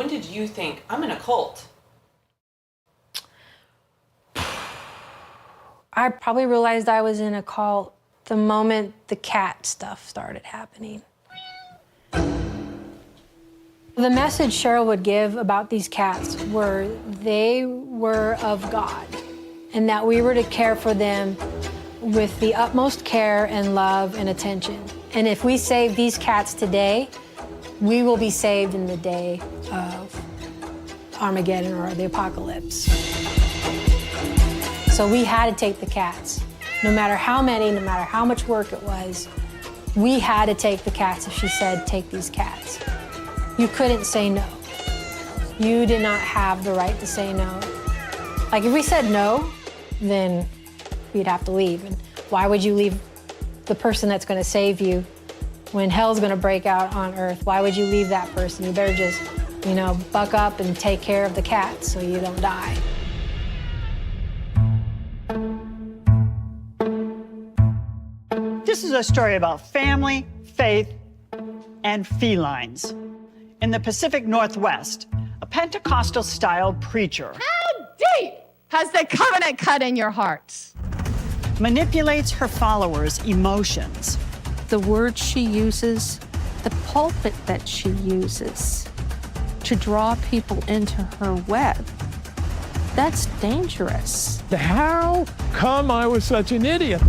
When did you think, I'm in a cult? I probably realized I was in a cult the moment the cat stuff started happening. The message Cheryl would give about these cats were they were of God, and that we were to care for them with the utmost care and love and attention. And if we save these cats today, we will be saved in the day of Armageddon or the apocalypse. So we had to take the cats. No matter how many, no matter how much work it was, we had to take the cats if she said, take these cats. You couldn't say no. You did not have the right to say no. Like if we said no, then we'd have to leave. And why would you leave the person that's gonna save you when hell's gonna break out on earth? Why would you leave that person? You better just, buck up and take care of the cats so you don't die. This is a story about family, faith, and felines. In the Pacific Northwest, a Pentecostal-style preacher How deep has the covenant cut in your hearts? manipulates her followers' emotions. The words she uses, the pulpit that she uses to draw people into her web, that's dangerous. How come I was such an idiot?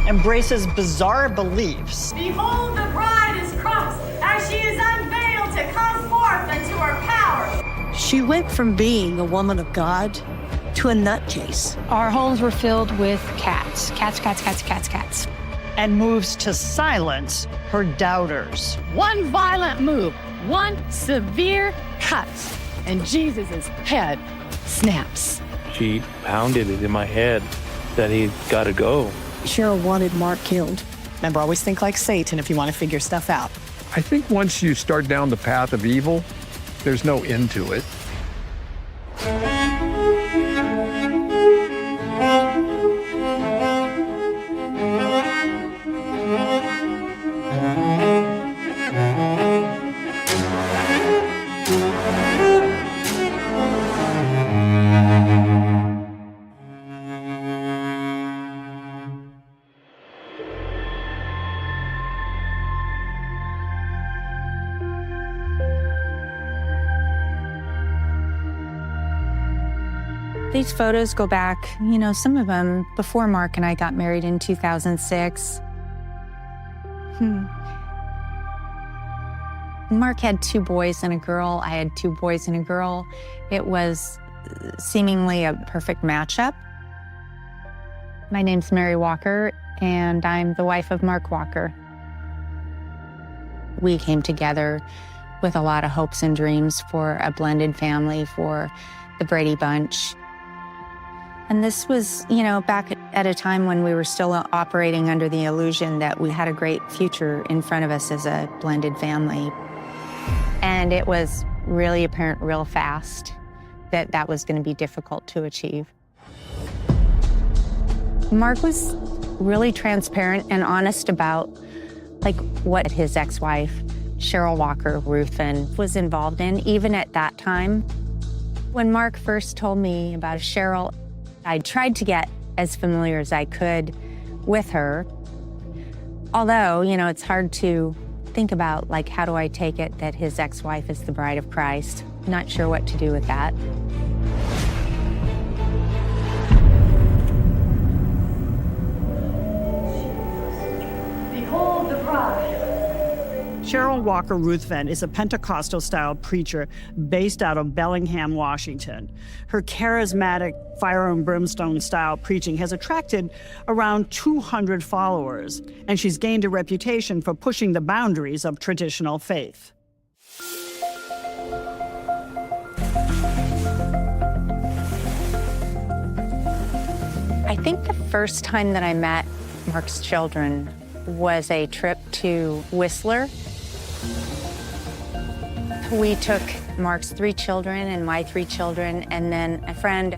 Embraces bizarre beliefs Behold, the bride is Christ, as she is unveiled to come forth unto her power. She went from being a woman of God to a nutcase. Our homes were filled with cats. Cats, cats, cats, cats, cats. and moves to silence her doubters. One violent move, one severe cut, and Jesus' head snaps. She pounded it in my head that he's got to go. Cheryl wanted Mark killed. Remember, always think like Satan if you want to figure stuff out. I think once you start down the path of evil, there's no end to it. These photos go back, some of them before Mark and I got married in 2006. Mark had 2 boys and a girl. I had 2 boys and a girl. It was seemingly a perfect matchup. My name's Mary Walker, and I'm the wife of Mark Walker. We came together with a lot of hopes and dreams for a blended family, for the Brady Bunch. And this was, back at a time when we were still operating under the illusion that we had a great future in front of us as a blended family. And it was really apparent real fast that that was going to be difficult to achieve. Mark was really transparent and honest about what his ex-wife, Cheryl Walker Ruthven, was involved in, even at that time. When Mark first told me about Cheryl, I tried to get as familiar as I could with her. Although, it's hard to think about, how do I take it that his ex-wife is the bride of Christ? Not sure what to do with that. Behold the bride. Cheryl Walker Ruthven is a Pentecostal-style preacher based out of Bellingham, Washington. Her charismatic fire and brimstone-style preaching has attracted around 200 followers, and she's gained a reputation for pushing the boundaries of traditional faith. I think the first time that I met Mark's children was a trip to Whistler. We took Mark's 3 children and my 3 children, and then a friend.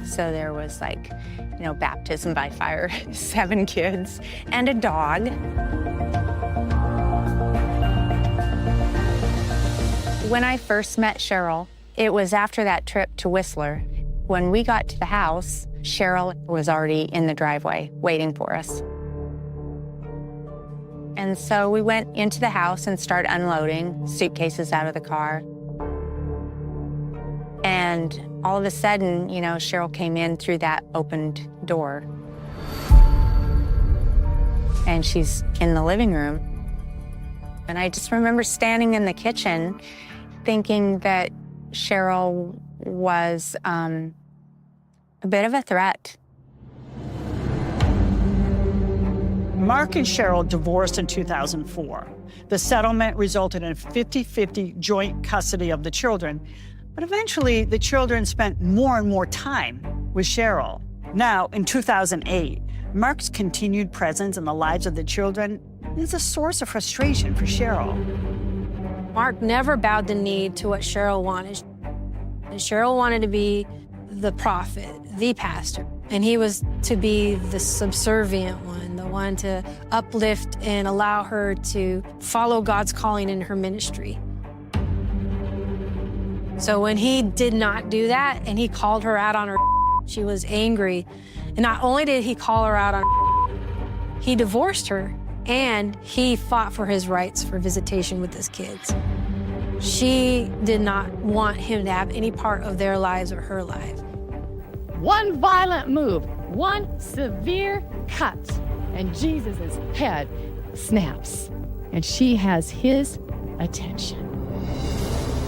So there was baptism by fire, 7 kids, and a dog. When I first met Cheryl, it was after that trip to Whistler. When we got to the house, Cheryl was already in the driveway waiting for us. And so we went into the house and started unloading suitcases out of the car. And all of a sudden, you know, Cheryl came in through that opened door. And she's in the living room. And I just remember standing in the kitchen thinking that Cheryl was a bit of a threat. Mark and Cheryl divorced in 2004. The settlement resulted in 50-50 joint custody of the children, but eventually the children spent more and more time with Cheryl. Now, in 2008, Mark's continued presence in the lives of the children is a source of frustration for Cheryl. Mark never bowed the knee to what Cheryl wanted. And Cheryl wanted to be the prophet, the pastor, and he was to be the subservient one, the one to uplift and allow her to follow God's calling in her ministry. So when he did not do that and he called her out on her, she was angry. And not only did he call her out on her, he divorced her and he fought for his rights for visitation with his kids. She did not want him to have any part of their lives or her life. One violent move, one severe cut, and Jesus' head snaps. And she has his attention.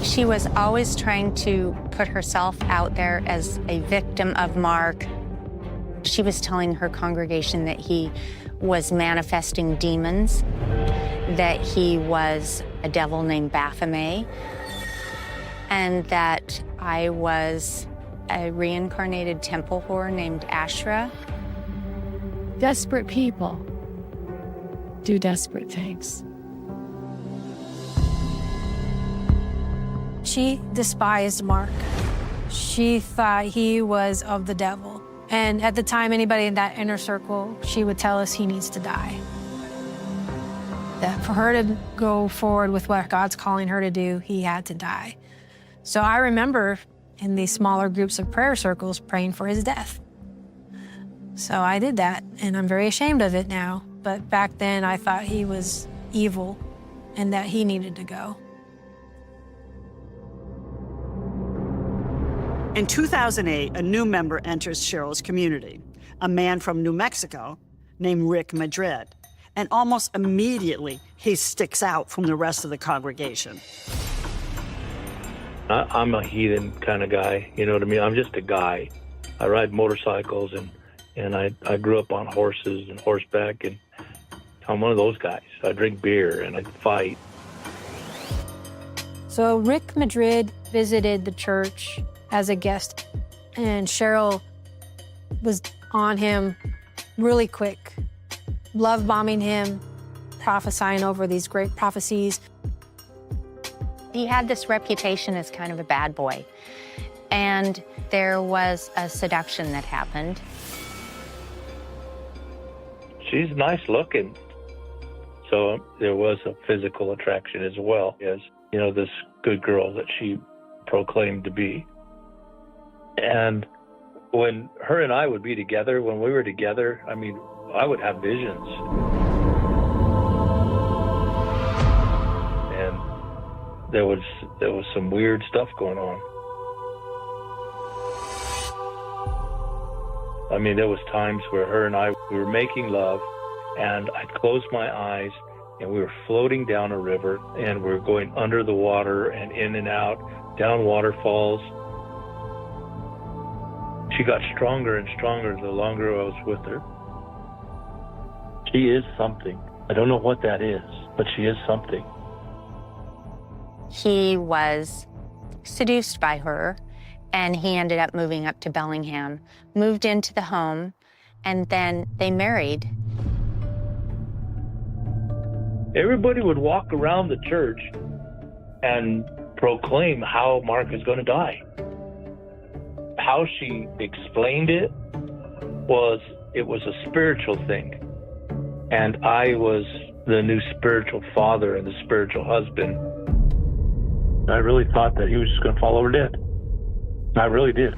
She was always trying to put herself out there as a victim of Mark. She was telling her congregation that he was manifesting demons, that he was a devil named Baphomet, and that I was a reincarnated temple whore named Ashra. Desperate people do desperate things. She despised Mark. She thought he was of the devil. And at the time, anybody in that inner circle, she would tell us he needs to die. That for her to go forward with what God's calling her to do, he had to die. So I remember in these smaller groups of prayer circles praying for his death. So I did that, and I'm very ashamed of it now. But back then, I thought he was evil and that he needed to go. In 2008, a new member enters Cheryl's community, a man from New Mexico named Rick Madrid. And almost immediately, he sticks out from the rest of the congregation. I'm a heathen kind of guy, you know what I mean? I'm just a guy. I ride motorcycles, and I grew up on horses and horseback, and I'm one of those guys. I drink beer, and I fight. So Rick Madrid visited the church as a guest, and Cheryl was on him really quick, love bombing him, prophesying over these great prophecies. He had this reputation as kind of a bad boy, and there was a seduction that happened. She's nice looking, so there was a physical attraction as well as, you know, this good girl that she proclaimed to be. And when her and I would be together, when we were together, I mean, I would have visions. And there was some weird stuff going on. I mean, there was times where her and I, we were making love, and I'd close my eyes, and we were floating down a river, and we were going under the water and in and out, down waterfalls. She got stronger and stronger the longer I was with her. She is something. I don't know what that is, but she is something. He was seduced by her, and he ended up moving up to Bellingham, moved into the home, and then they married. Everybody would walk around the church and proclaim how Mark is going to die. How she explained it was a spiritual thing. And I was the new spiritual father and the spiritual husband. I really thought that he was just going to fall over dead. I really did.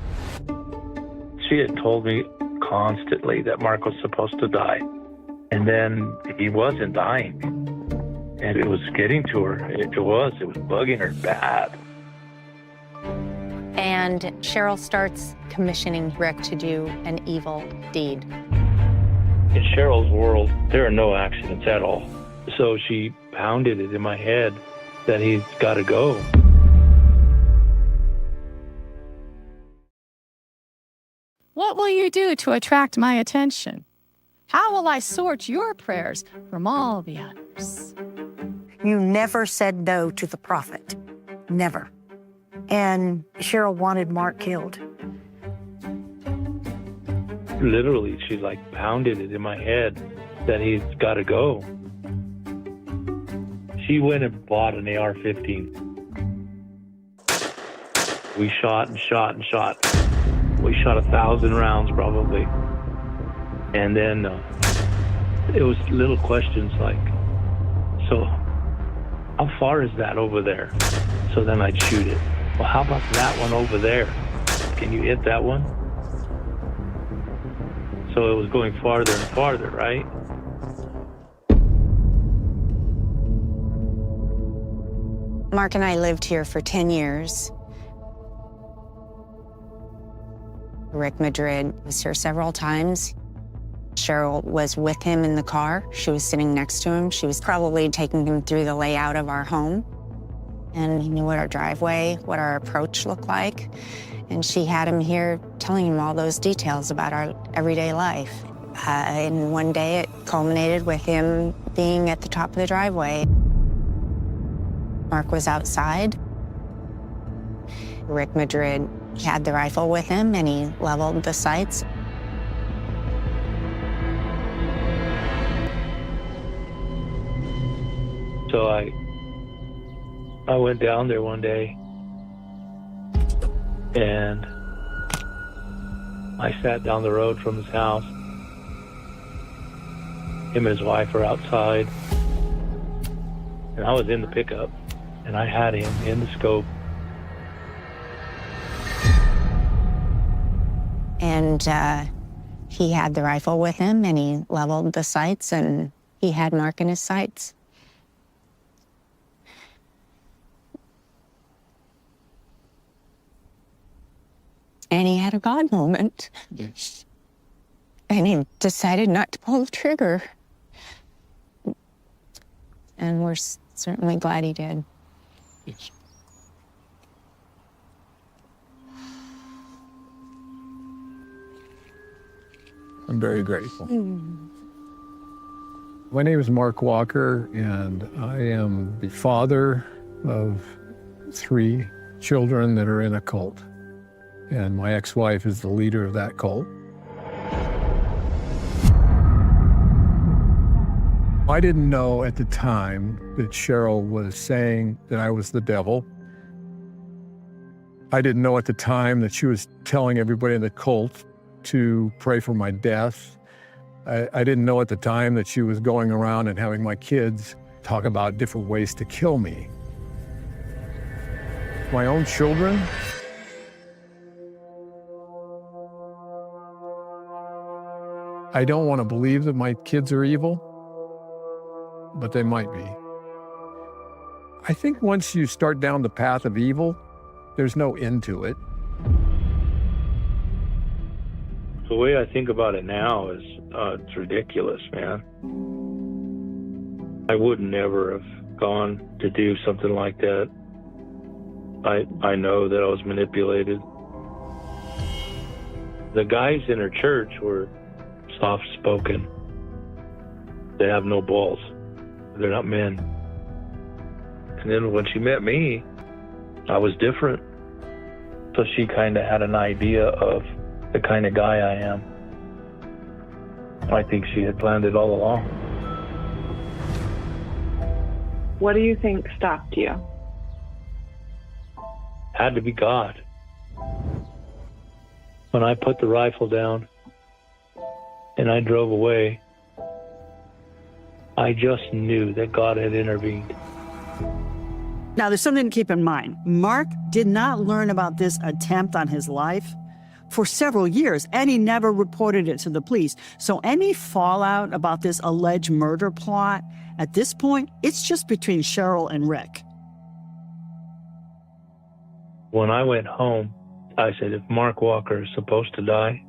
She had told me constantly that Mark was supposed to die. And then he wasn't dying. And it was getting to her. It was bugging her bad. And Cheryl starts commissioning Rick to do an evil deed. In Cheryl's world, there are no accidents at all. So she pounded it in my head that he's got to go. What will you do to attract my attention? How will I sort your prayers from all the others? You never said no to the prophet. Never. And Cheryl wanted Mark killed. Literally, she like pounded it in my head that he's got to go. She went and bought an AR-15. We shot and shot and shot. We shot 1,000 rounds probably. And then it was little questions like, so how far is that over there? So then I'd shoot it. Well, how about that one over there? Can you hit that one? So it was going farther and farther, right? Mark and I lived here for 10 years. Rick Madrid was here several times. Cheryl was with him in the car. She was sitting next to him. She was probably taking him through the layout of our home. And he knew what our driveway, what our approach looked like. And she had him here telling him all those details about our everyday life. And one day it culminated with him being at the top of the driveway. Mark was outside. Rick Madrid had the rifle with him and he leveled the sights. So I went down there one day and I sat down the road from his house. Him and his wife are outside. And I was in the pickup and I had him in the scope. And he had the rifle with him and he leveled the sights and he had Mark in his sights. And he had a God moment. Yes. And he decided not to pull the trigger. And we're certainly glad he did. Yes. I'm very grateful. My name is Mark Walker, and I am the father of 3 children that are in a cult. And my ex-wife is the leader of that cult. I didn't know at the time that Cheryl was saying that I was the devil. I didn't know at the time that she was telling everybody in the cult to pray for my death. I didn't know at the time that she was going around and having my kids talk about different ways to kill me. My own children, I don't want to believe that my kids are evil, but they might be. I think once you start down the path of evil, there's no end to it. The way I think about it now is it's ridiculous, man. I would never have gone to do something like that. I know that I was manipulated. The guys in her church were soft-spoken. They have no balls. They're not men. And then when she met me, I was different. So she kind of had an idea of the kind of guy I am. I think she had planned it all along. What do you think stopped you? Had to be God. When I put the rifle down and I drove away, I just knew that God had intervened. Now, there's something to keep in mind. Mark did not learn about this attempt on his life for several years, and he never reported it to the police. So any fallout about this alleged murder plot, at this point, it's just between Cheryl and Rick. When I went home, I said, if Mark Walker is supposed to die,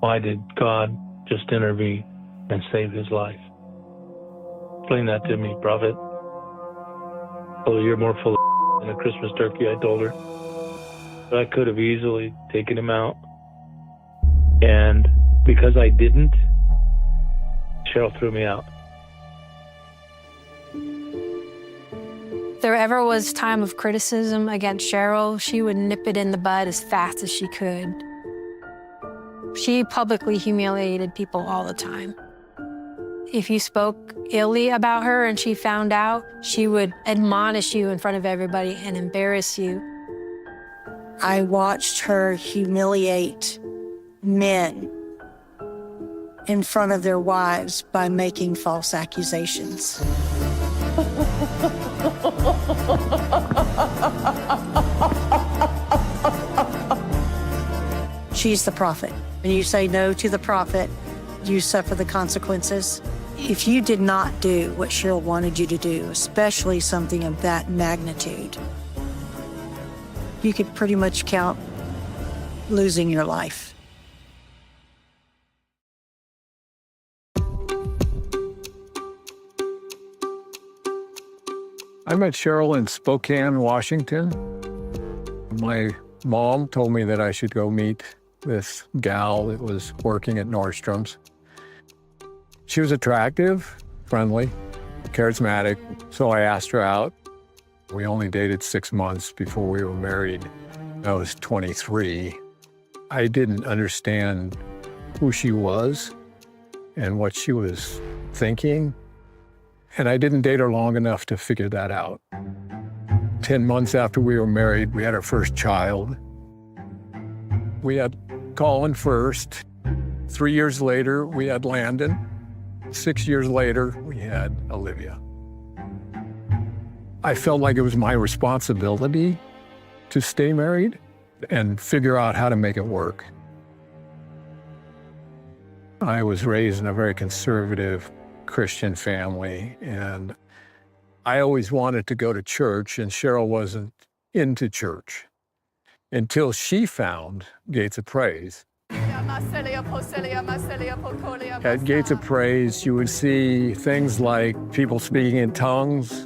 why did God just intervene and save his life? Explain that to me, Prophet. Oh, you're more full of than a Christmas turkey, I told her. But I could have easily taken him out. And because I didn't, Cheryl threw me out. If there ever was time of criticism against Cheryl, she would nip it in the bud as fast as she could. She publicly humiliated people all the time. If you spoke illy about her and she found out, she would admonish you in front of everybody and embarrass you. I watched her humiliate men in front of their wives by making false accusations. She's the prophet. When you say no to the prophet, you suffer the consequences. If you did not do what Cheryl wanted you to do, especially something of that magnitude, you could pretty much count losing your life. I met Cheryl in Spokane, Washington. My mom told me that I should go meet this gal that was working at Nordstrom's. She was attractive, friendly, charismatic, so I asked her out. We only dated 6 months before we were married. I was 23. I didn't understand who she was and what she was thinking, and I didn't date her long enough to figure that out. 10 months after we were married, we had our first child. We had Colin first. 3 years later, we had Landon. 6 years later, we had Olivia. I felt like it was my responsibility to stay married and figure out how to make it work. I was raised in a very conservative Christian family, and I always wanted to go to church, and Cheryl wasn't into church until she found Gates of Praise. At Gates of Praise, you would see things like people speaking in tongues,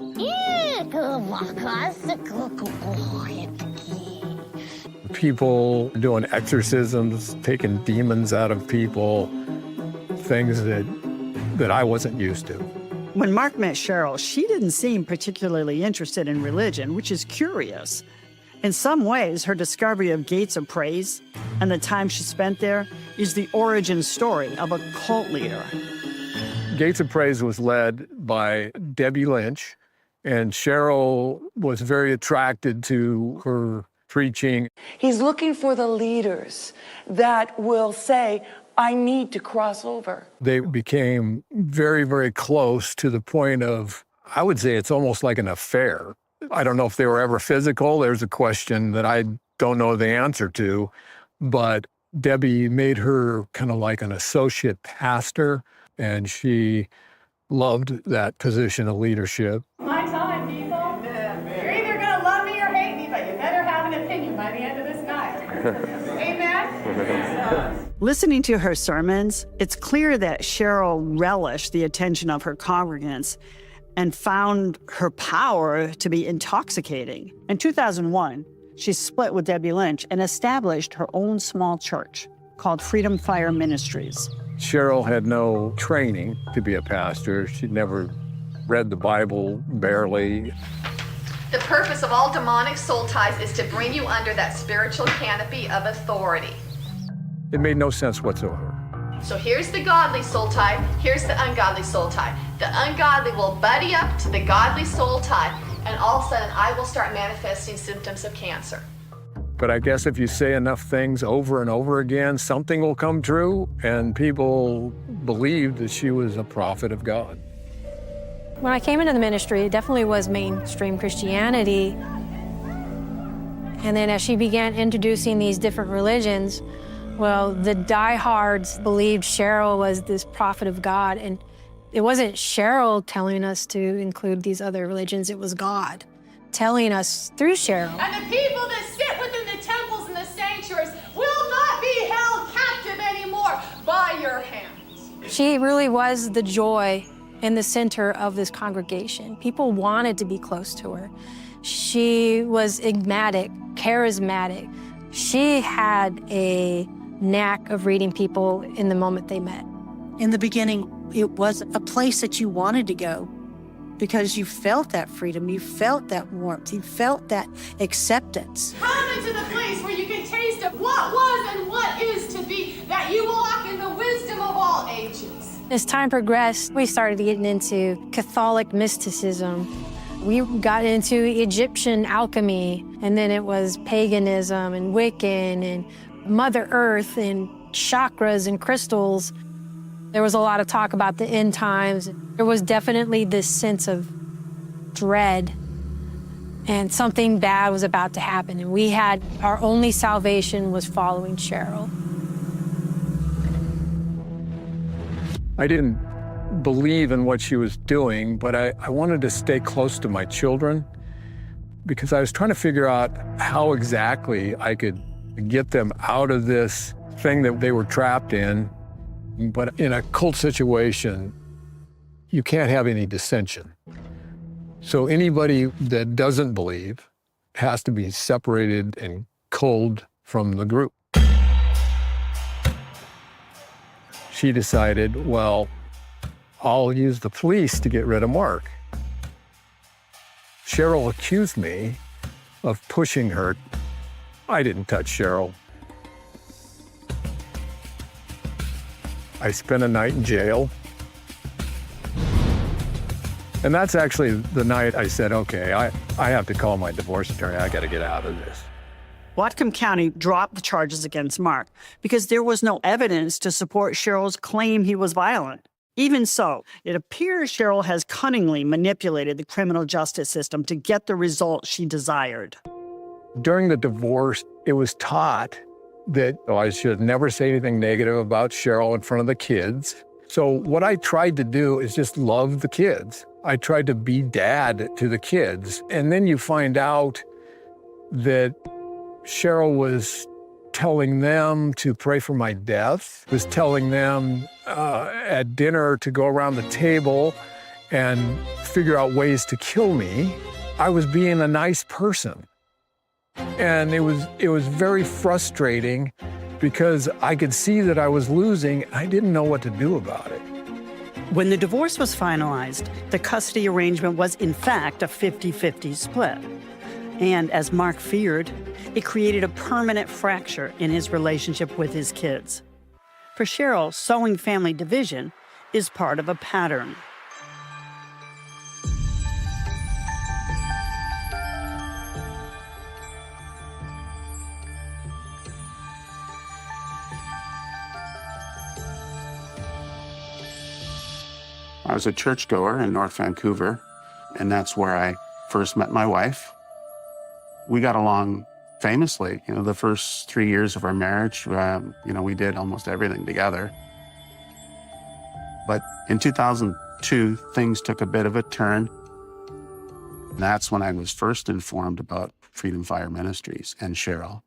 people doing exorcisms, taking demons out of people, things that I wasn't used to. When Mark met Cheryl, she didn't seem particularly interested in religion, which is curious. In some ways, her discovery of Gates of Praise and the time she spent there is the origin story of a cult leader. Gates of Praise was led by Debbie Lynch, and Cheryl was very attracted to her preaching. He's looking for the leaders that will say, I need to cross over. They became very, very close to the point of, I would say it's almost like an affair. I don't know if they were ever physical. There's a question that I don't know the answer to, but Debbie made her kind of like an associate pastor, and she loved that position of leadership. My time, people. You're either going to love me or hate me, but you better have an opinion by the end of this night. Amen? Listening to her sermons, it's clear that Cheryl relished the attention of her congregants and found her power to be intoxicating. In 2001, she split with Debbie Lynch and established her own small church called Freedom Fire Ministries. Cheryl had no training to be a pastor. She'd never read the Bible, barely. The purpose of all demonic soul ties is to bring you under that spiritual canopy of authority. It made no sense whatsoever. So here's the godly soul tie, here's the ungodly soul tie. The ungodly will buddy up to the godly soul tie, and all of a sudden I will start manifesting symptoms of cancer. But I guess if you say enough things over and over again, something will come true, and people believed that she was a prophet of God. When I came into the ministry, it definitely was mainstream Christianity. And then as she began introducing these different religions, well, the diehards believed Cheryl was this prophet of God. And it wasn't Cheryl telling us to include these other religions, it was God telling us through Cheryl. And the people that sit within the temples and the sanctuaries will not be held captive anymore by your hands. She really was the joy in the center of this congregation. People wanted to be close to her. She was enigmatic, charismatic. She had a knack of reading people in the moment they met. In the beginning, it was a place that you wanted to go because you felt that freedom, you felt that warmth, you felt that acceptance. Come into the place where you can taste of what was and what is to be, that you walk in the wisdom of all ages. As time progressed, we started getting into Catholic mysticism. We got into Egyptian alchemy, and then it was paganism and Wiccan and Mother Earth and chakras and crystals. There was a lot of talk about the end times. There was definitely this sense of dread, and something bad was about to happen. And we had, our only salvation was following Cheryl. I didn't believe in what she was doing, but I wanted to stay close to my children because I was trying to figure out how exactly I could get them out of this thing that they were trapped in. But in a cult situation, you can't have any dissension. So anybody that doesn't believe has to be separated and culled from the group. She decided, well, I'll use the police to get rid of Mark. Cheryl accused me of pushing her. I didn't touch Cheryl. I spent a night in jail. And that's actually the night I said, okay, I have to call my divorce attorney. I got to get out of this. Whatcom County dropped the charges against Mark because there was no evidence to support Cheryl's claim he was violent. Even so, it appears Cheryl has cunningly manipulated the criminal justice system to get the result she desired. During the divorce, it was taught that I should never say anything negative about Cheryl in front of the kids. So what I tried to do is just love the kids. I tried to be dad to the kids. And then you find out that Cheryl was telling them to pray for my death, was telling them at dinner to go around the table and figure out ways to kill me. I was being a nice person. And it was very frustrating because I could see that I was losing. I didn't know what to do about it. When the divorce was finalized, the custody arrangement was in fact a 50-50 split. And as Mark feared, it created a permanent fracture in his relationship with his kids. For Cheryl, sowing family division is part of a pattern. I was a churchgoer in North Vancouver, and that's where I first met my wife. We got along famously. You know, the first 3 years of our marriage, we did almost everything together. But in 2002, things took a bit of a turn. And that's when I was first informed about Freedom Fire Ministries and Cheryl.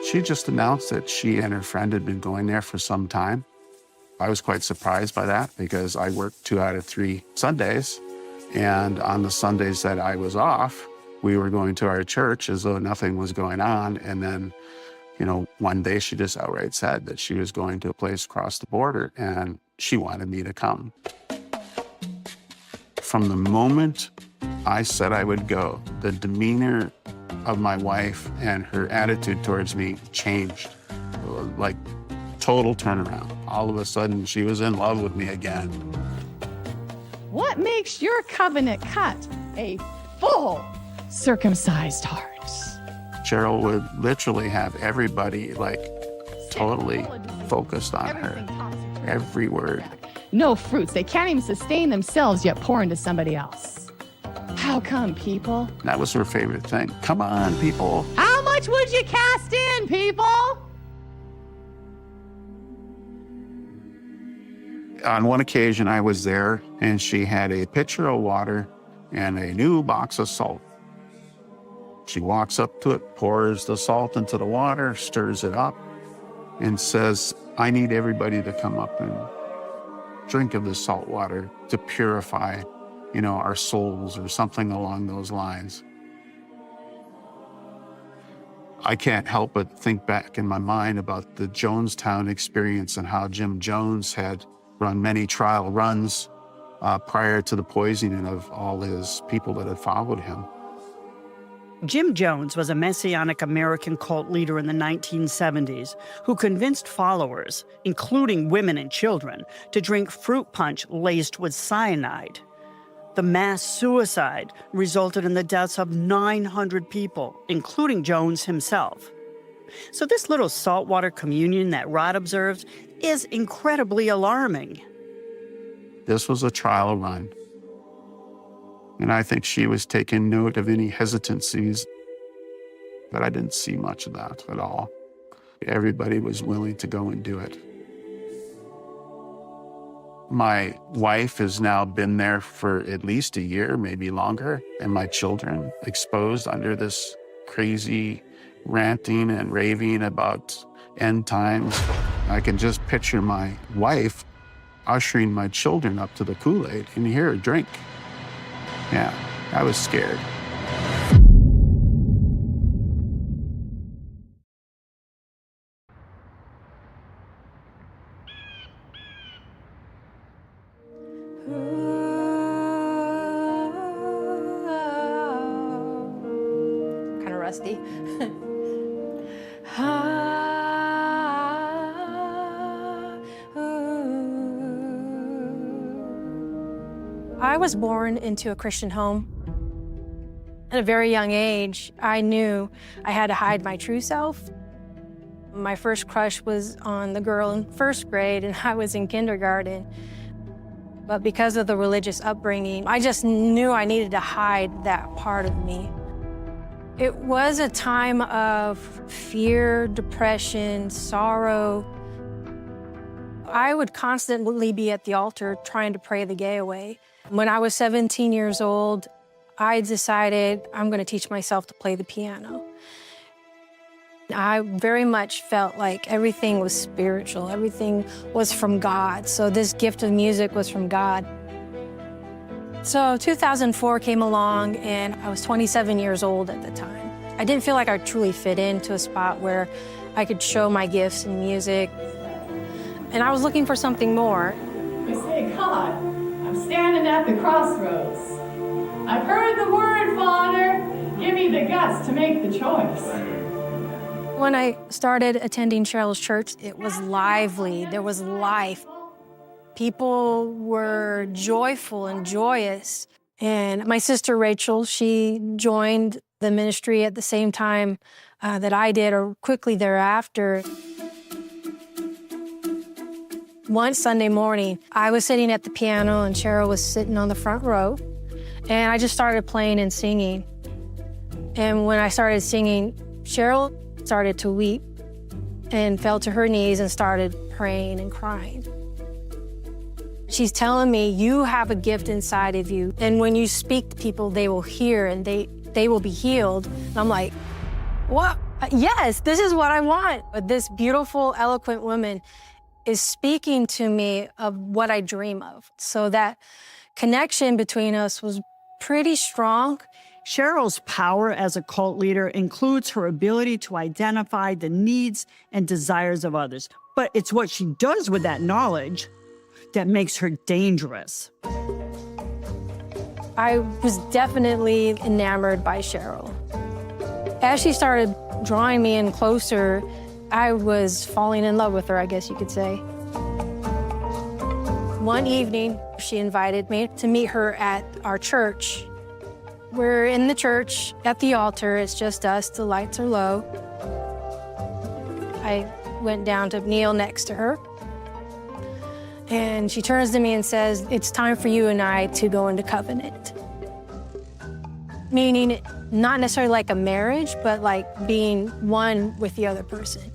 She just announced that she and her friend had been going there for some time. I was quite surprised by that because I worked 2 out of 3 Sundays. And on the Sundays that I was off, we were going to our church as though nothing was going on. And then, one day she just outright said that she was going to a place across the border and she wanted me to come. From the moment I said I would go, the demeanor of my wife and her attitude towards me changed, like total turnaround. All of a sudden, she was in love with me again. What makes your covenant cut a full circumcised heart? Cheryl would literally have everybody totally focused on her. Every word. No fruits. They can't even sustain themselves, yet pour into somebody else. How come, people? That was her favorite thing. Come on, people. How much would you cast in, people? On one occasion, I was there, and she had a pitcher of water and a new box of salt. She walks up to it, pours the salt into the water, stirs it up, and says, I need everybody to come up and drink of this salt water to purify, our souls or something along those lines. I can't help but think back in my mind about the Jonestown experience and how Jim Jones had run many trial runs prior to the poisoning of all his people that had followed him. Jim Jones was a Messianic American cult leader in the 1970s who convinced followers, including women and children, to drink fruit punch laced with cyanide. The mass suicide resulted in the deaths of 900 people, including Jones himself. So this little saltwater communion that Rod observes is incredibly alarming. This was a trial run. And I think she was taking note of any hesitancies, but I didn't see much of that at all. Everybody was willing to go and do it. My wife has now been there for at least a year, maybe longer, and my children exposed under this crazy ranting and raving about end times. I can just picture my wife ushering my children up to the Kool-Aid and hear her drink. Yeah, I was scared. Kind of rusty. I was born into a Christian home. At a very young age, I knew I had to hide my true self. My first crush was on the girl in first grade, and I was in kindergarten. But because of the religious upbringing, I just knew I needed to hide that part of me. It was a time of fear, depression, sorrow. I would constantly be at the altar trying to pray the gay away. When I was 17 years old, I decided I'm going to teach myself to play the piano. I very much felt like everything was spiritual, everything was from God. So this gift of music was from God. So 2004 came along, and I was 27 years old at the time. I didn't feel like I truly fit into a spot where I could show my gifts in music. And I was looking for something more. We say, God, I'm standing at the crossroads. I've heard the word, Father. Give me the guts to make the choice. When I started attending Cheryl's church, it was lively. There was life. People were joyful and joyous. And my sister Rachel, she joined the ministry at the same time that I did, or quickly thereafter. One Sunday morning, I was sitting at the piano and Cheryl was sitting on the front row. And I just started playing and singing. And when I started singing, Cheryl started to weep and fell to her knees and started praying and crying. She's telling me, you have a gift inside of you. And when you speak to people, they will hear and they will be healed. And I'm like, what? Yes, this is what I want. But this beautiful, eloquent woman is speaking to me of what I dream of. So that connection between us was pretty strong. Cheryl's power as a cult leader includes her ability to identify the needs and desires of others. But it's what she does with that knowledge that makes her dangerous. I was definitely enamored by Cheryl. As she started drawing me in closer, I was falling in love with her, I guess you could say. One evening, she invited me to meet her at our church. We're in the church at the altar. It's just us. The lights are low. I went down to kneel next to her. And she turns to me and says, it's time for you and I to go into covenant. Meaning not necessarily like a marriage, but like being one with the other person.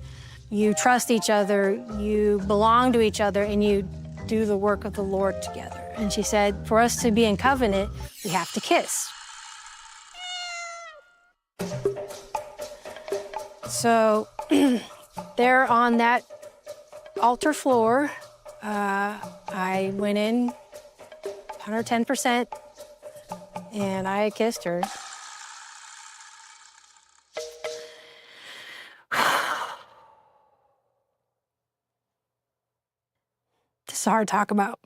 You trust each other, you belong to each other, and you do the work of the Lord together. And she said, for us to be in covenant, we have to kiss. So there on that altar floor, I went in 110%, and I kissed her. This is hard to talk about.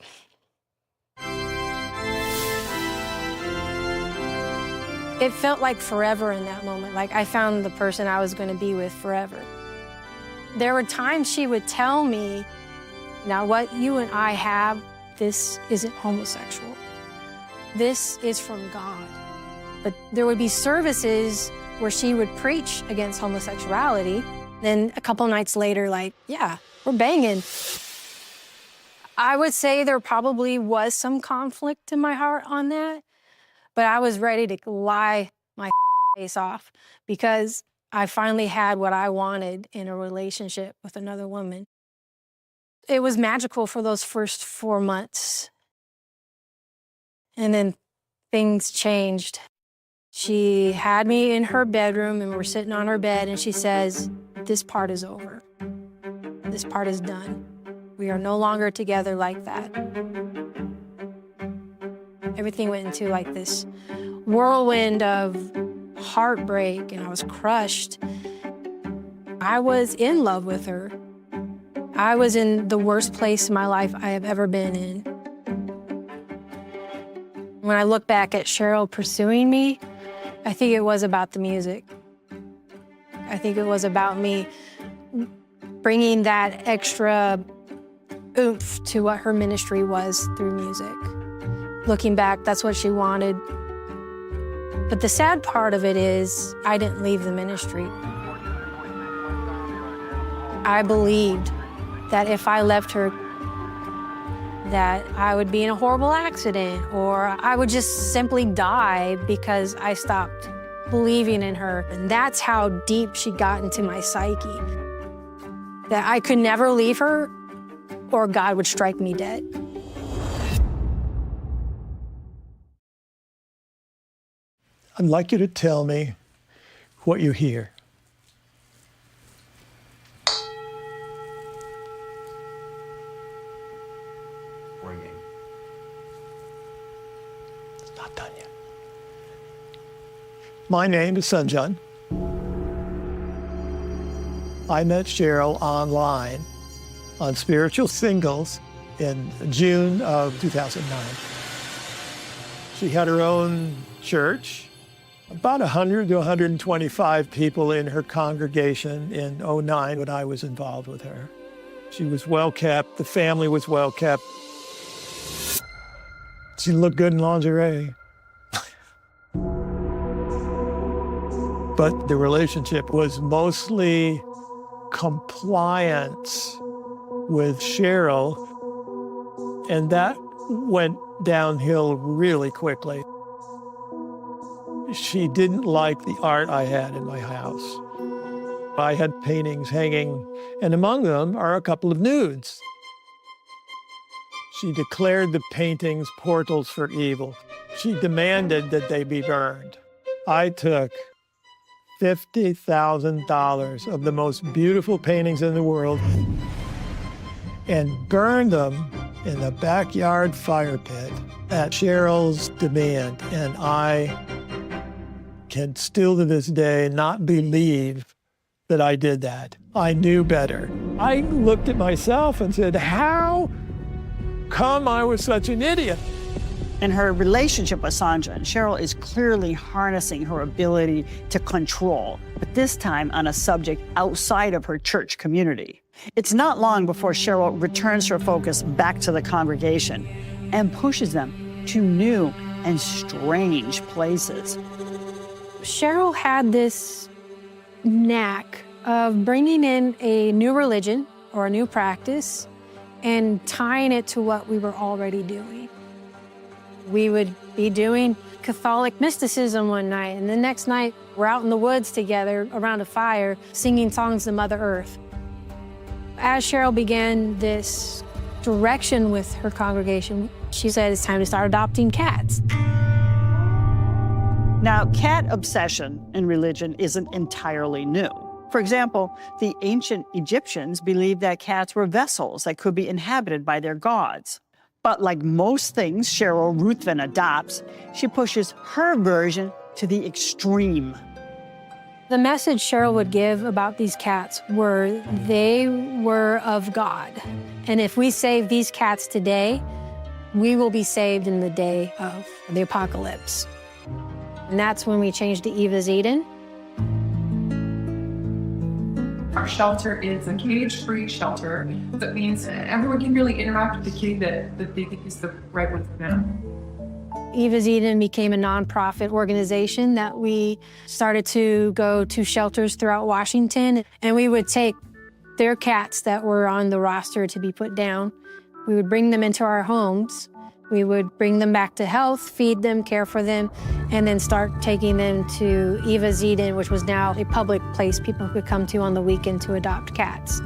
It felt like forever in that moment, like I found the person I was going to be with forever. There were times she would tell me, now what you and I have, this isn't homosexual. This is from God. But there would be services where she would preach against homosexuality. Then a couple nights later, like, yeah, we're banging. I would say there probably was some conflict in my heart on that, but I was ready to lie my face off because I finally had what I wanted in a relationship with another woman. It was magical for those first 4 months. And then things changed. She had me in her bedroom and we're sitting on her bed and she says, this part is over. This part is done. We are no longer together like that. Everything went into like this whirlwind of heartbreak and I was crushed. I was in love with her. I was in the worst place in my life I have ever been in. When I look back at Cheryl pursuing me, I think it was about the music. I think it was about me bringing that extra oomph to what her ministry was through music. Looking back, that's what she wanted. But the sad part of it is I didn't leave the ministry. I believed that if I left her, that I would be in a horrible accident or I would just simply die because I stopped believing in her. And that's how deep she got into my psyche. That I could never leave her or God would strike me dead. I'd like you to tell me what you hear. Ringing. It's not done yet. My name is Sanjan. I met Cheryl online on Spiritual Singles in June of 2009. She had her own church, about 100 to 125 people in her congregation in 2009 when I was involved with her. She was well kept, the family was well kept. She looked good in lingerie. But the relationship was mostly compliance with Cheryl, and that went downhill really quickly. She didn't like the art I had in my house. I had paintings hanging, and among them are a couple of nudes. She declared the paintings portals for evil. She demanded that they be burned. I took $50,000 of the most beautiful paintings in the world and burned them in the backyard fire pit at Cheryl's demand. And I can still to this day not believe that I did that. I knew better. I looked at myself and said, how come I was such an idiot? In her relationship with Sanjan, Cheryl is clearly harnessing her ability to control, but this time on a subject outside of her church community. It's not long before Cheryl returns her focus back to the congregation and pushes them to new and strange places. Cheryl had this knack of bringing in a new religion or a new practice and tying it to what we were already doing. We would be doing Catholic mysticism one night, and the next night we're out in the woods together around a fire singing songs to Mother Earth. As Cheryl began this direction with her congregation, she said it's time to start adopting cats. Now, cat obsession in religion isn't entirely new. For example, the ancient Egyptians believed that cats were vessels that could be inhabited by their gods. But like most things Cheryl Ruthven adopts, she pushes her version to the extreme. The message Cheryl would give about these cats were they were of God. And if we save these cats today, we will be saved in the day of the apocalypse. And that's when we changed to Eva's Eden. Our shelter is a cage-free shelter. That means everyone can really interact with the kitty that they think is the right one for them. Eva's Eden became a nonprofit organization that we started to go to shelters throughout Washington, and we would take their cats that were on the roster to be put down. We would bring them into our homes. We would bring them back to health, feed them, care for them, and then start taking them to Eva's Eden, which was now a public place people could come to on the weekend to adopt cats.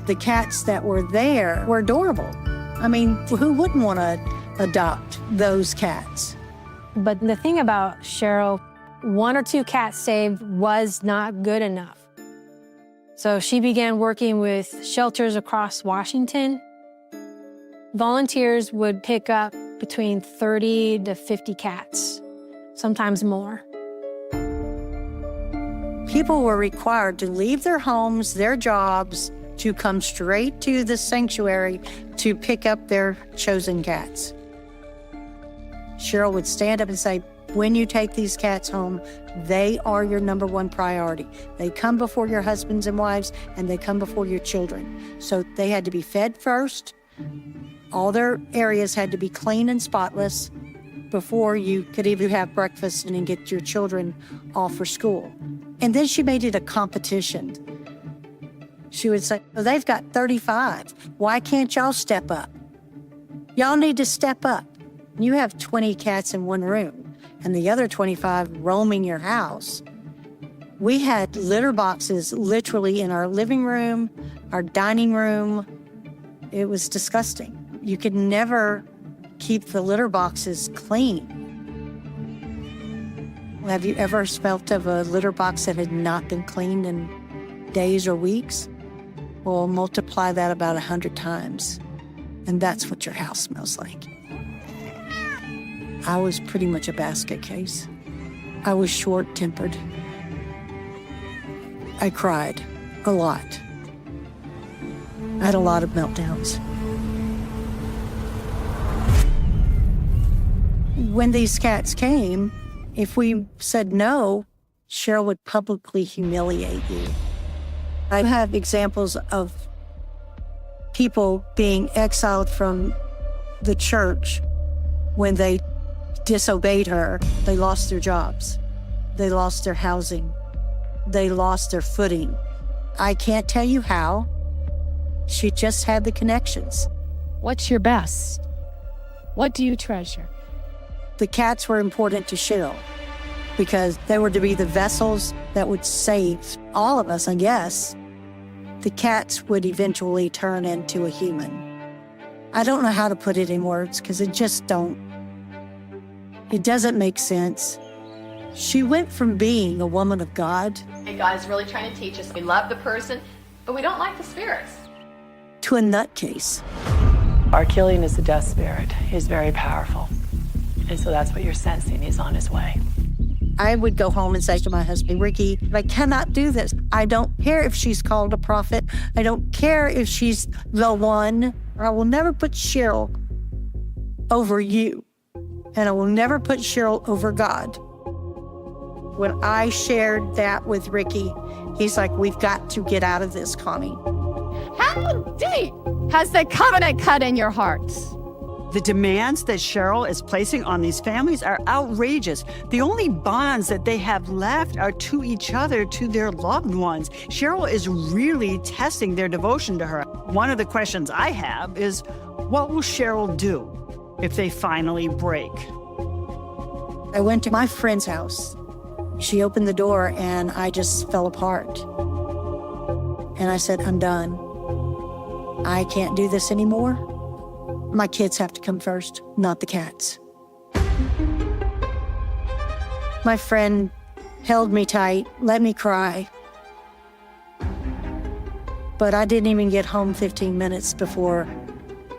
The cats that were there were adorable. I mean, who wouldn't want to adopt those cats? But the thing about Cheryl, 1 or 2 cats saved was not good enough. So she began working with shelters across Washington. Volunteers would pick up between 30 to 50 cats, sometimes more. People were required to leave their homes, their jobs, to come straight to the sanctuary to pick up their chosen cats. Cheryl would stand up and say, when you take these cats home, they are your number 1 priority. They come before your husbands and wives, and they come before your children. So they had to be fed first. All their areas had to be clean and spotless before you could even have breakfast and then get your children off for school. And then she made it a competition. She would say, well, they've got 35. Why can't y'all step up? Y'all need to step up. You have 20 cats in one room and the other 25 roaming your house. We had litter boxes literally in our living room, our dining room. It was disgusting. You could never keep the litter boxes clean. Have you ever smelt of a litter box that had not been cleaned in days or weeks? Well, multiply that about 100 times, and that's what your house smells like. I was pretty much a basket case. I was short-tempered. I cried a lot. I had a lot of meltdowns. When these cats came, if we said no, Cheryl would publicly humiliate you. I have examples of people being exiled from the church when they disobeyed her. They lost their jobs. They lost their housing. They lost their footing. I can't tell you how. She just had the connections. What's your best? What do you treasure? The cats were important to Cheryl because they were to be the vessels that would save all of us, I guess. The cats would eventually turn into a human. I don't know how to put it in words because it doesn't make sense. She went from being a woman of God And God is really trying to teach us. We love the person, but we don't like the spirits. to a nutcase. Our killing is a death spirit. He's very powerful. And so that's what you're sensing. He's on his way. I would go home and say to my husband, Ricky, I cannot do this. I don't care if she's called a prophet. I don't care if she's the one. I will never put Cheryl over you. And I will never put Cheryl over God. When I shared that with Ricky, he's like, we've got to get out of this, Connie. How deep has the covenant cut in your hearts? The demands that Cheryl is placing on these families are outrageous. The only bonds that they have left are to each other, to their loved ones. Cheryl is really testing their devotion to her. One of the questions I have is, what will Cheryl do if they finally break? I went to my friend's house. She opened the door and I just fell apart. And I said, I'm done. I can't do this anymore. My kids have to come first, not the cats. My friend held me tight, let me cry. But I didn't even get home 15 minutes before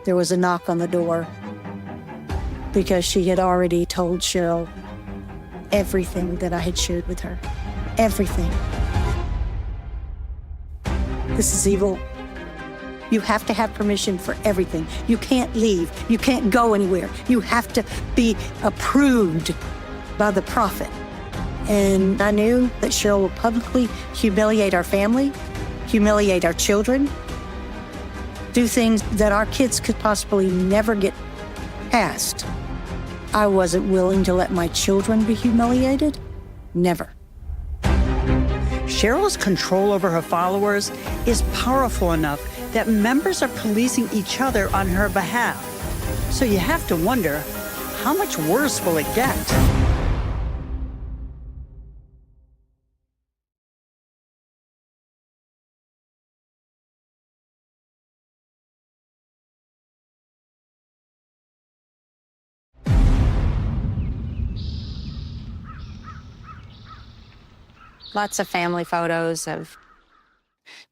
there was a knock on the door because she had already told Cheryl everything that I had shared with her. Everything. This is evil. You have to have permission for everything. You can't leave. You can't go anywhere. You have to be approved by the prophet. And I knew that Cheryl would publicly humiliate our family, humiliate our children, do things that our kids could possibly never get past. I wasn't willing to let my children be humiliated. Never. Cheryl's control over her followers is powerful enough that members are policing each other on her behalf. So you have to wonder, how much worse will it get? Lots of family photos of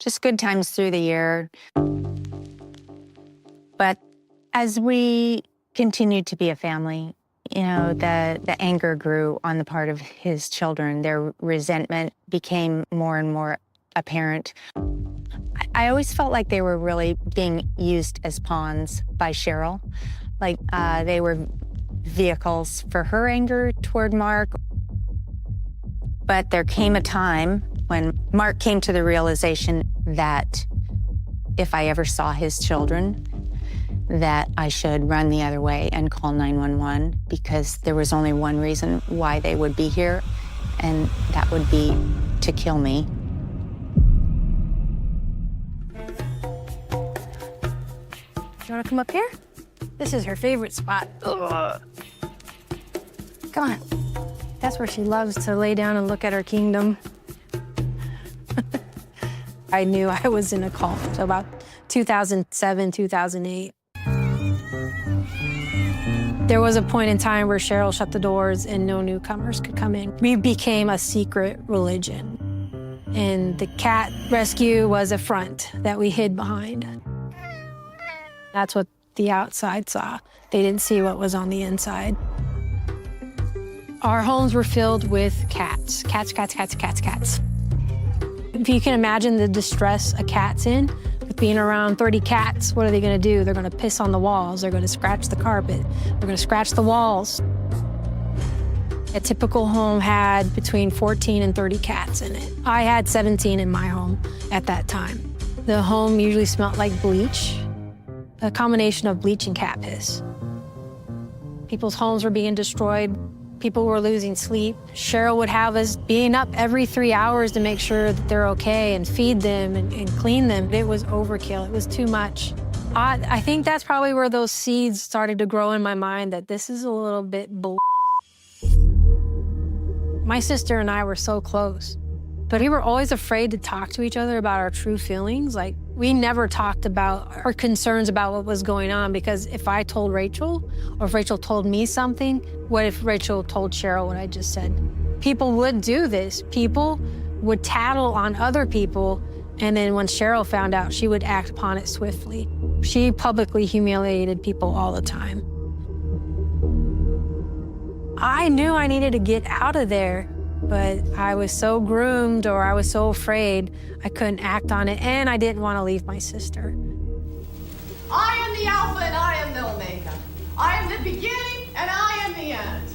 just good times through the year. But as we continued to be a family, you know, the anger grew on the part of his children. Their resentment became more and more apparent. I always felt like they were really being used as pawns by Cheryl. Like they were vehicles for her anger toward Mark. But there came a time when Mark came to the realization that if I ever saw his children, that I should run the other way and call 911 because there was only one reason why they would be here, and that would be to kill me. You wanna come up here? This is her favorite spot. Ugh. Come on. That's where she loves to lay down and look at her kingdom. I knew I was in a cult, so about 2007, 2008. There was a point in time where Cheryl shut the doors and no newcomers could come in. We became a secret religion. And the cat rescue was a front that we hid behind. That's what the outside saw. They didn't see what was on the inside. Our homes were filled with cats. Cats, cats, cats, cats, cats. If you can imagine the distress a cat's in, with being around 30 cats, what are they gonna do? They're gonna piss on the walls, they're gonna scratch the carpet, they're gonna scratch the walls. A typical home had between 14 and 30 cats in it. I had 17 in my home at that time. The home usually smelled like bleach, a combination of bleach and cat piss. People's homes were being destroyed. People were losing sleep. Cheryl would have us being up every 3 hours to make sure that they're okay and feed them and clean them. It was overkill. It was too much. I think that's probably where those seeds started to grow in my mind that this is a little bit bull. My sister and I were so close, but we were always afraid to talk to each other about our true feelings. Like, we never talked about our concerns about what was going on, because if I told Rachel, or if Rachel told me something, what if Rachel told Cheryl what I just said? People would do this. People would tattle on other people, and then when Cheryl found out, she would act upon it swiftly. She publicly humiliated people all the time. I knew I needed to get out of there, but I was so groomed, or I was so afraid I couldn't act on it, and I didn't want to leave my sister. I am the Alpha and I am the Omega. I am the beginning and I am the end.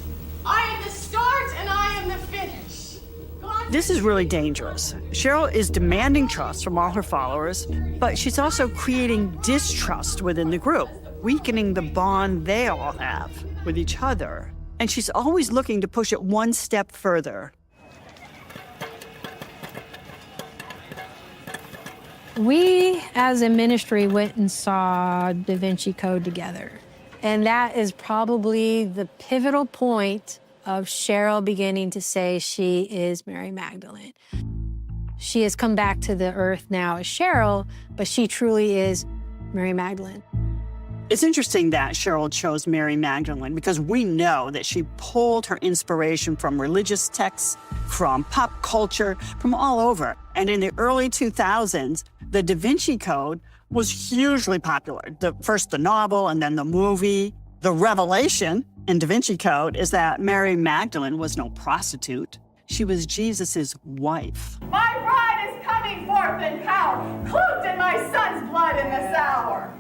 I am the start and I am the finish. This is really dangerous. Cheryl is demanding trust from all her followers, but she's also creating distrust within the group, weakening the bond they all have with each other. And she's always looking to push it one step further. We, as a ministry, went and saw Da Vinci Code together. And that is probably the pivotal point of Cheryl beginning to say she is Mary Magdalene. She has come back to the earth now as Cheryl, but she truly is Mary Magdalene. It's interesting that Cheryl chose Mary Magdalene because we know that she pulled her inspiration from religious texts, from pop culture, from all over. And in the early 2000s, the Da Vinci Code was hugely popular. First the novel and then the movie. The revelation in Da Vinci Code is that Mary Magdalene was no prostitute. She was Jesus's wife. My bride is coming forth in power, cloaked in my son's blood in this hour.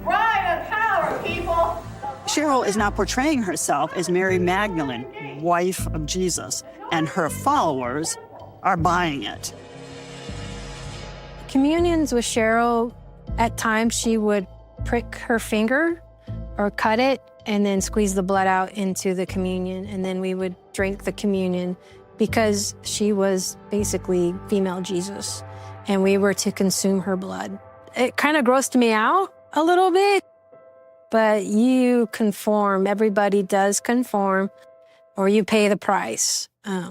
Bride of power, people. Cheryl is now portraying herself as Mary Magdalene, wife of Jesus, and her followers are buying it. Communions with Cheryl, at times she would prick her finger or cut it and then squeeze the blood out into the communion, and then we would drink the communion because she was basically female Jesus, and we were to consume her blood. It kind of grossed me out a little bit, but you conform. Everybody does conform, or you pay the price.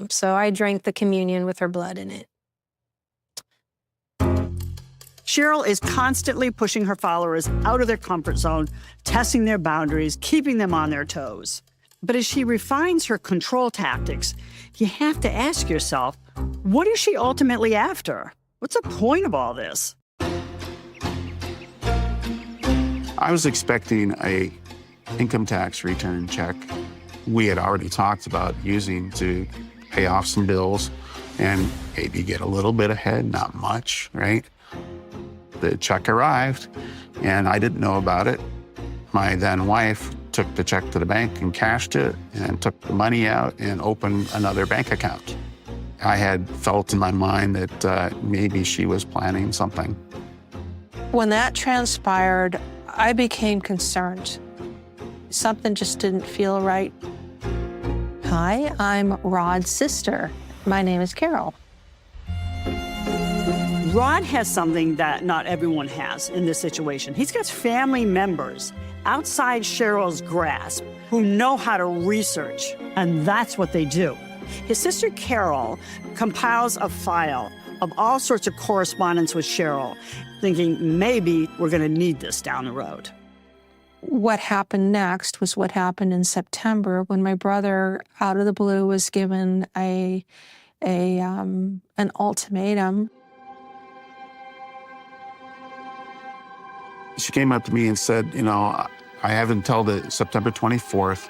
So I drank the communion with her blood in it. Cheryl is constantly pushing her followers out of their comfort zone, testing their boundaries, keeping them on their toes. But as she refines her control tactics, you have to ask yourself, what is she ultimately after? What's the point of all this? I was expecting a income tax return check. We had already talked about using to pay off some bills and maybe get a little bit ahead, not much, right? The check arrived and I didn't know about it. My then wife took the check to the bank and cashed it and took the money out and opened another bank account. I had felt in my mind that maybe she was planning something. When that transpired, I became concerned. Something just didn't feel right. Hi, I'm Rod's sister. My name is Carol. Rod has something that not everyone has in this situation. He's got family members outside Cheryl's grasp who know how to research, and that's what they do. His sister Carol compiles a file of all sorts of correspondence with Cheryl, thinking maybe we're going to need this down the road. What happened next was what happened in September when my brother, out of the blue, was given an ultimatum. She came up to me and said, you know, I have until the September 24th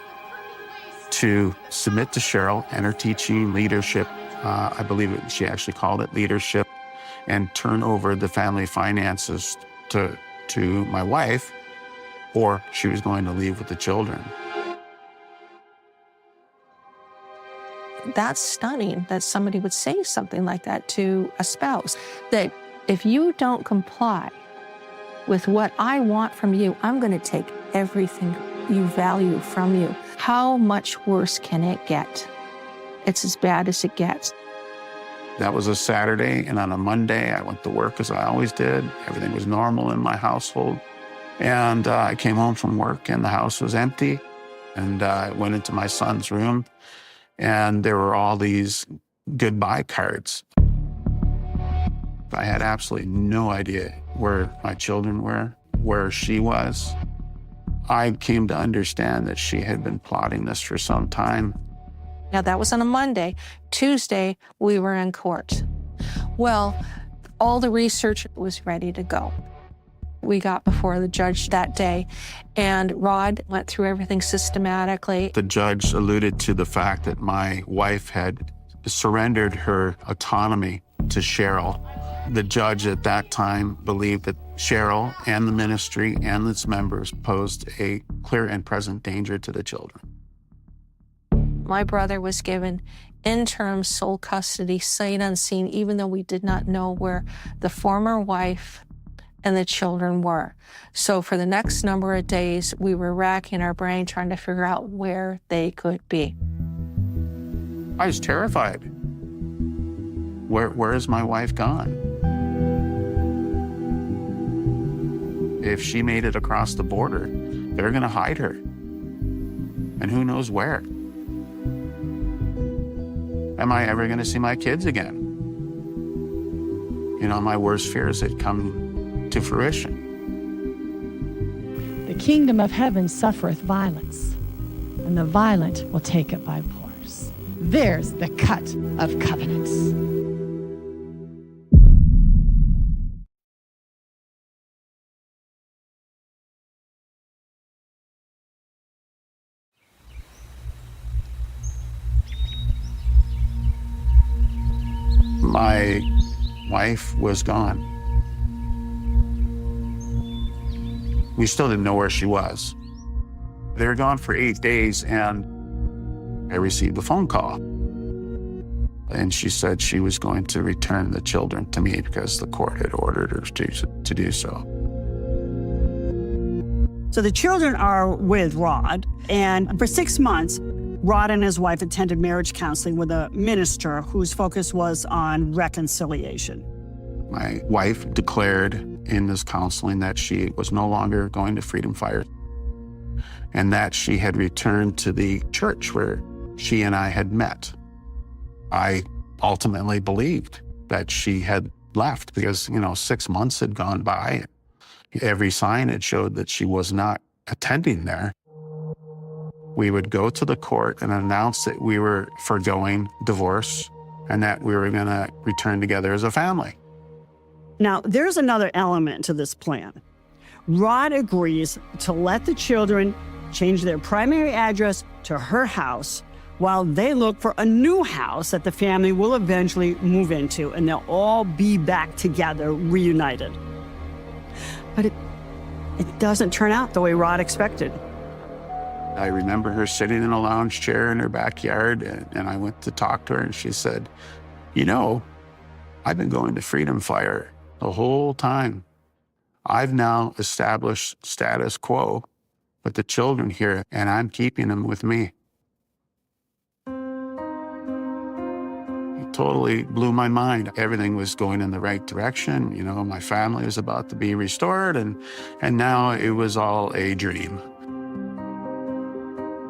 to submit to Cheryl and her teaching leadership. I believe she actually called it leadership, and turn over the family finances to my wife, or she was going to leave with the children. That's stunning that somebody would say something like that to a spouse, that if you don't comply with what I want from you, I'm going to take everything you value from you. How much worse can it get? It's as bad as it gets. That was a Saturday, and on a Monday, I went to work as I always did. Everything was normal in my household. And I came home from work, and the house was empty. And I went into my son's room, and there were all these goodbye cards. I had absolutely no idea where my children were, where she was. I came to understand that she had been plotting this for some time. Now, that was on a Monday. Tuesday, we were in court. Well, all the research was ready to go. We got before the judge that day, and Rod went through everything systematically. The judge alluded to the fact that my wife had surrendered her autonomy to Cheryl. The judge at that time believed that Cheryl and the ministry and its members posed a clear and present danger to the children. My brother was given interim sole custody, sight unseen, even though we did not know where the former wife and the children were. So for the next number of days, we were racking our brain trying to figure out where they could be. I was terrified. Where is my wife gone? If she made it across the border, they're going to hide her. And who knows where? Am I ever going to see my kids again? You know, my worst fears had come to fruition. The kingdom of heaven suffereth violence, and the violent will take it by force. There's the cut of covenants. My wife was gone. We still didn't know where she was. They were gone for 8 days, and I received a phone call. And she said she was going to return the children to me because the court had ordered her to do so. So the children are with Rod, and for 6 months, Rod and his wife attended marriage counseling with a minister whose focus was on reconciliation. My wife declared in this counseling that she was no longer going to Freedom Fire and that she had returned to the church where she and I had met. I ultimately believed that she had left because, 6 months had gone by. Every sign had showed that she was not attending there. We would go to the court and announce that we were forgoing divorce and that we were going to return together as a family. Now, there's another element to this plan. Rod agrees to let the children change their primary address to her house while they look for a new house that the family will eventually move into, and they'll all be back together, reunited. But it doesn't turn out the way Rod expected. I remember her sitting in a lounge chair in her backyard, and I went to talk to her, and she said, I've been going to Freedom Fire the whole time. I've now established status quo with the children here, and I'm keeping them with me. It totally blew my mind. Everything was going in the right direction. My family was about to be restored, and now it was all a dream.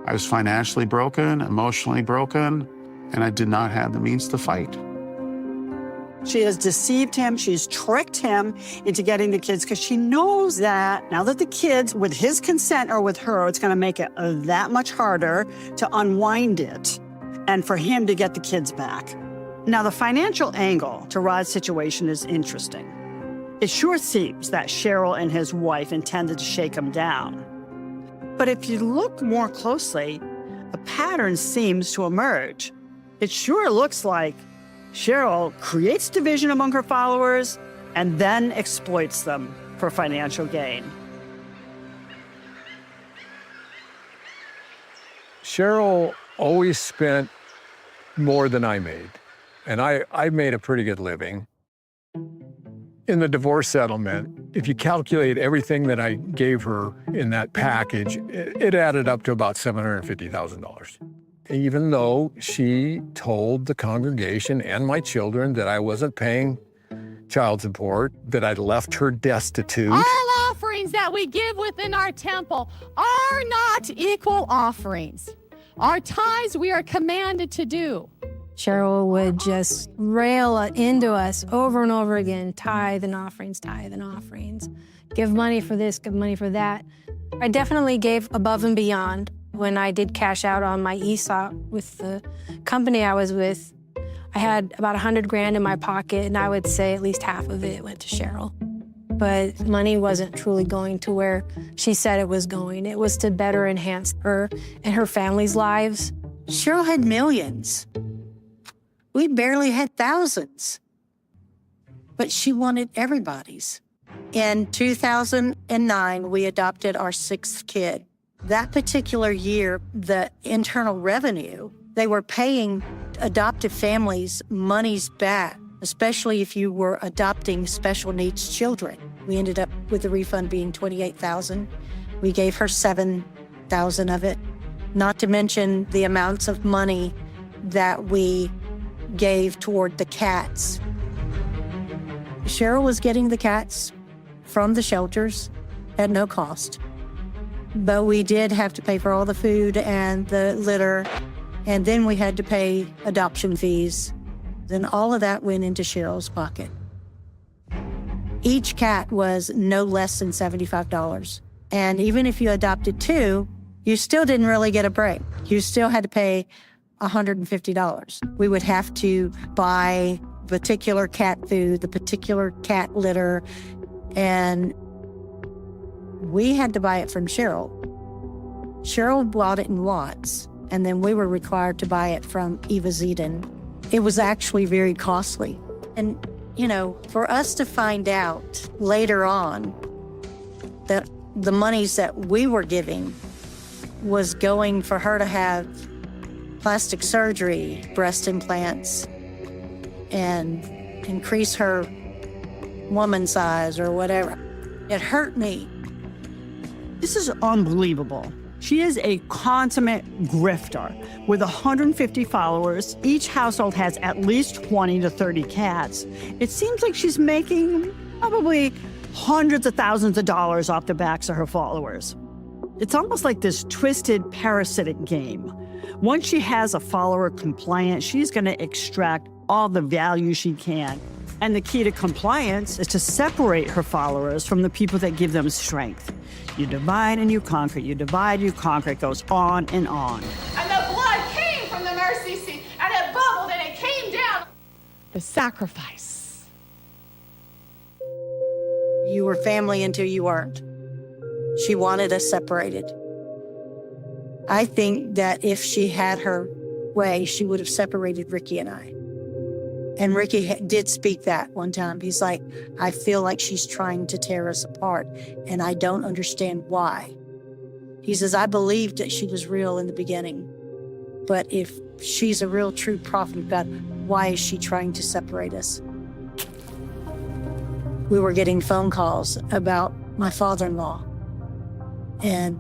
I was financially broken, emotionally broken, and I did not have the means to fight. She has deceived him. She's tricked him into getting the kids because she knows that now that the kids, with his consent or with her, it's going to make it that much harder to unwind it and for him to get the kids back. Now, the financial angle to Rod's situation is interesting. It sure seems that Cheryl and his wife intended to shake him down. But if you look more closely, a pattern seems to emerge. It sure looks like Cheryl creates division among her followers and then exploits them for financial gain. Cheryl always spent more than I made, and I made a pretty good living. In the divorce settlement, if you calculate everything that I gave her in that package, it added up to about $750,000. Even though she told the congregation and my children that I wasn't paying child support, that I'd left her destitute. All offerings that we give within our temple are not equal offerings. Our tithes we are commanded to do. Cheryl would just rail into us over and over again, tithe and offerings, give money for this, give money for that. I definitely gave above and beyond. When I did cash out on my ESOP with the company I was with, I had about $100,000 in my pocket, and I would say at least half of it went to Cheryl. But money wasn't truly going to where she said it was going. It was to better enhance her and her family's lives. Cheryl had millions. We barely had thousands. But she wanted everybody's. In 2009, we adopted our 6th kid. That particular year, the Internal Revenue, they were paying adoptive families monies back, especially if you were adopting special needs children. We ended up with the refund being $28,000. We gave her $7,000 of it, not to mention the amounts of money that we gave toward the cats. Cheryl was getting the cats from the shelters, at no cost. But we did have to pay for all the food and the litter, and then we had to pay adoption fees. Then all of that went into Cheryl's pocket. Each cat was no less than $75. And even if you adopted 2, you still didn't really get a break. You still had to pay $150. We would have to buy particular cat food, the particular cat litter, and we had to buy it from Cheryl. Cheryl bought it in lots, and then we were required to buy it from Eva Zedin. It was actually very costly. And, you know, for us to find out later on that the monies that we were giving was going for her to have plastic surgery, breast implants, and increase her woman size or whatever, it hurt me. This is unbelievable. She is a consummate grifter. With 150 followers, each household has at least 20 to 30 cats. It seems like she's making probably hundreds of thousands of dollars off the backs of her followers. It's almost like this twisted parasitic game. Once she has a follower compliant, she's going to extract all the value she can. And the key to compliance is to separate her followers from the people that give them strength. You divide and you conquer. You divide, you conquer. It goes on and on. And the blood came from the mercy seat, and it bubbled and it came down. The sacrifice. You were family until you weren't. She wanted us separated. I think that if she had her way, she would have separated Ricky and I. And Ricky did speak that one time. He's like, I feel like she's trying to tear us apart, and I don't understand why. He says, I believed that she was real in the beginning, but if she's a real, true prophet of God, why is she trying to separate us? We were getting phone calls about my father-in-law and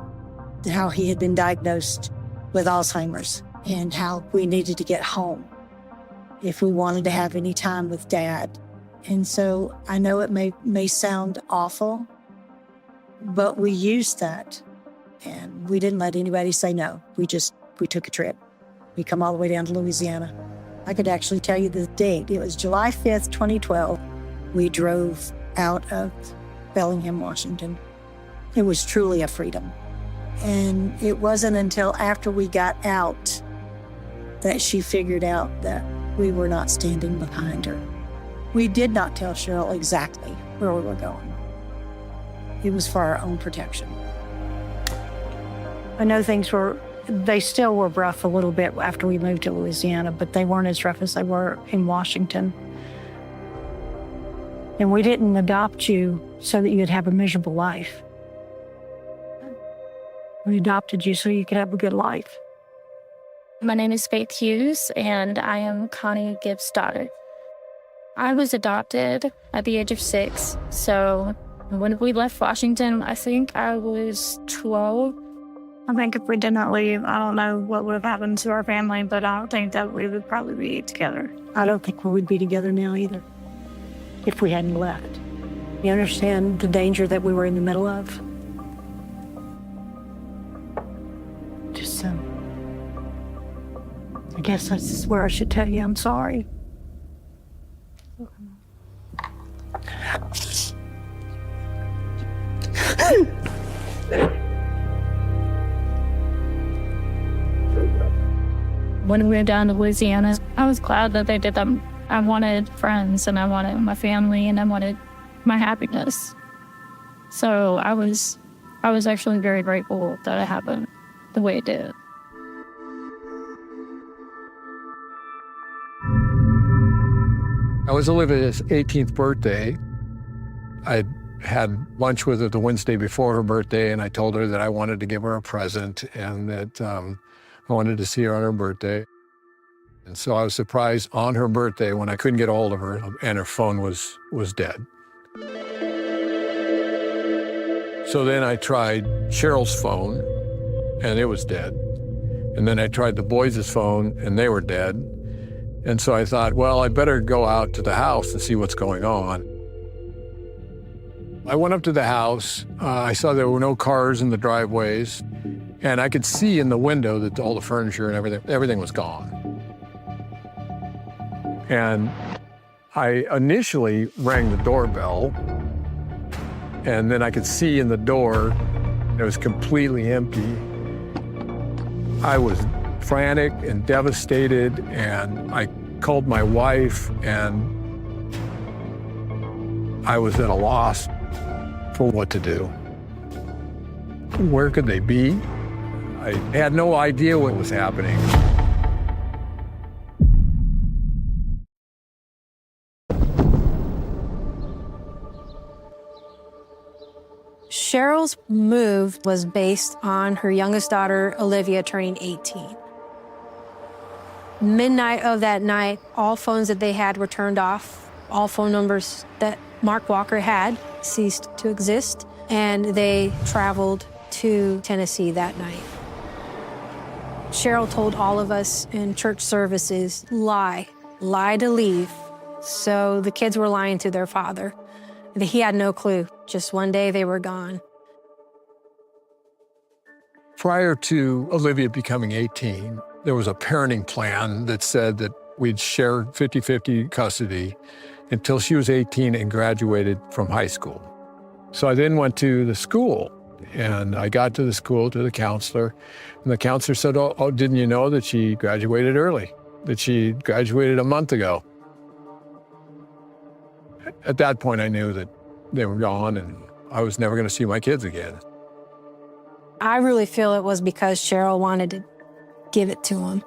how he had been diagnosed with Alzheimer's and how we needed to get home if we wanted to have any time with Dad. And so I know it may sound awful, but we used that, and we didn't let anybody say no. We took a trip. We come all the way down to Louisiana. I could actually tell you the date. It was July 5th, 2012. We drove out of Bellingham, Washington. It was truly a freedom. And it wasn't until after we got out that she figured out that we were not standing behind her. We did not tell Cheryl exactly where we were going. It was for our own protection. I know they still were rough a little bit after we moved to Louisiana, but they weren't as rough as they were in Washington. And we didn't adopt you so that you'd have a miserable life. We adopted you so you could have a good life. My name is Faith Hughes, and I am Connie Gibbs' daughter. I was adopted at the age of 6, so when we left Washington, I think I was 12. I think if we did not leave, I don't know what would have happened to our family, but I don't think that we would probably be together. I don't think we would be together now either, if we hadn't left. You understand the danger that we were in the middle of? Just so. I guess that's where I should tell you I'm sorry. When we moved down to Louisiana, I was glad that they did that. I wanted friends, and I wanted my family, and I wanted my happiness. So I was actually very grateful that it happened the way it did. I was Olivia's 18th birthday. I had lunch with her the Wednesday before her birthday, and I told her that I wanted to give her a present and that I wanted to see her on her birthday. And so I was surprised on her birthday when I couldn't get a hold of her and her phone was dead. So then I tried Cheryl's phone, and it was dead. And then I tried the boys' phone, and they were dead. And so I thought, well, I better go out to the house and see what's going on. I went up to the house. I saw there were no cars in the driveways, and I could see in the window that all the furniture and everything was gone. And I initially rang the doorbell, and then I could see in the door it was completely empty. I was frantic and devastated, and I called my wife, and I was at a loss for what to do. Where could they be? I had no idea what was happening. Cheryl's move was based on her youngest daughter, Olivia, turning 18. Midnight of that night, all phones that they had were turned off. All phone numbers that Mark Walker had ceased to exist, and they traveled to Tennessee that night. Cheryl told all of us in church services, lie to leave. So the kids were lying to their father. He had no clue. Just one day they were gone. Prior to Olivia becoming 18, there was a parenting plan that said that we'd share 50-50 custody until she was 18 and graduated from high school. So I then went to the school, and I got to the school, to the counselor, and the counselor said, oh, didn't you know that she graduated early, that she graduated a month ago? At that point, I knew that they were gone, and I was never going to see my kids again. I really feel it was because Cheryl wanted to give it to him.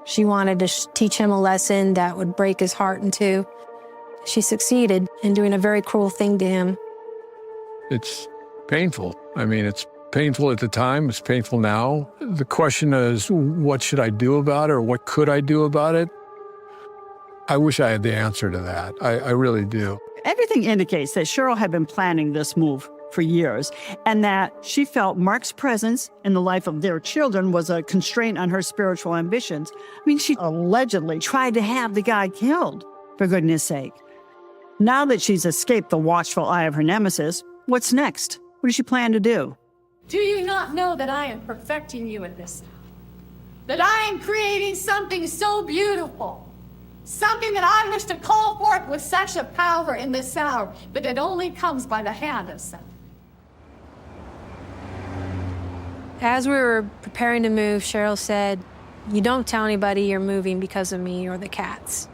She wanted to teach him a lesson that would break his heart in two. She succeeded in doing a very cruel thing to him. It's painful. I mean, it's painful at the time. It's painful now. The question is, what should I do about it, or what could I do about it? I wish I had the answer to that. I really do. Everything indicates that Cheryl had been planning this move for years, and that she felt Mark's presence in the life of their children was a constraint on her spiritual ambitions. I mean, she allegedly tried to have the guy killed, for goodness sake. Now that she's escaped the watchful eye of her nemesis, what's next? What does she plan to do? Do you not know that I am perfecting you in this? That I am creating something so beautiful? Something that I wish to call forth with such a power in this hour, but it only comes by the hand of some. As we were preparing to move, Cheryl said, you don't tell anybody you're moving because of me or the cats.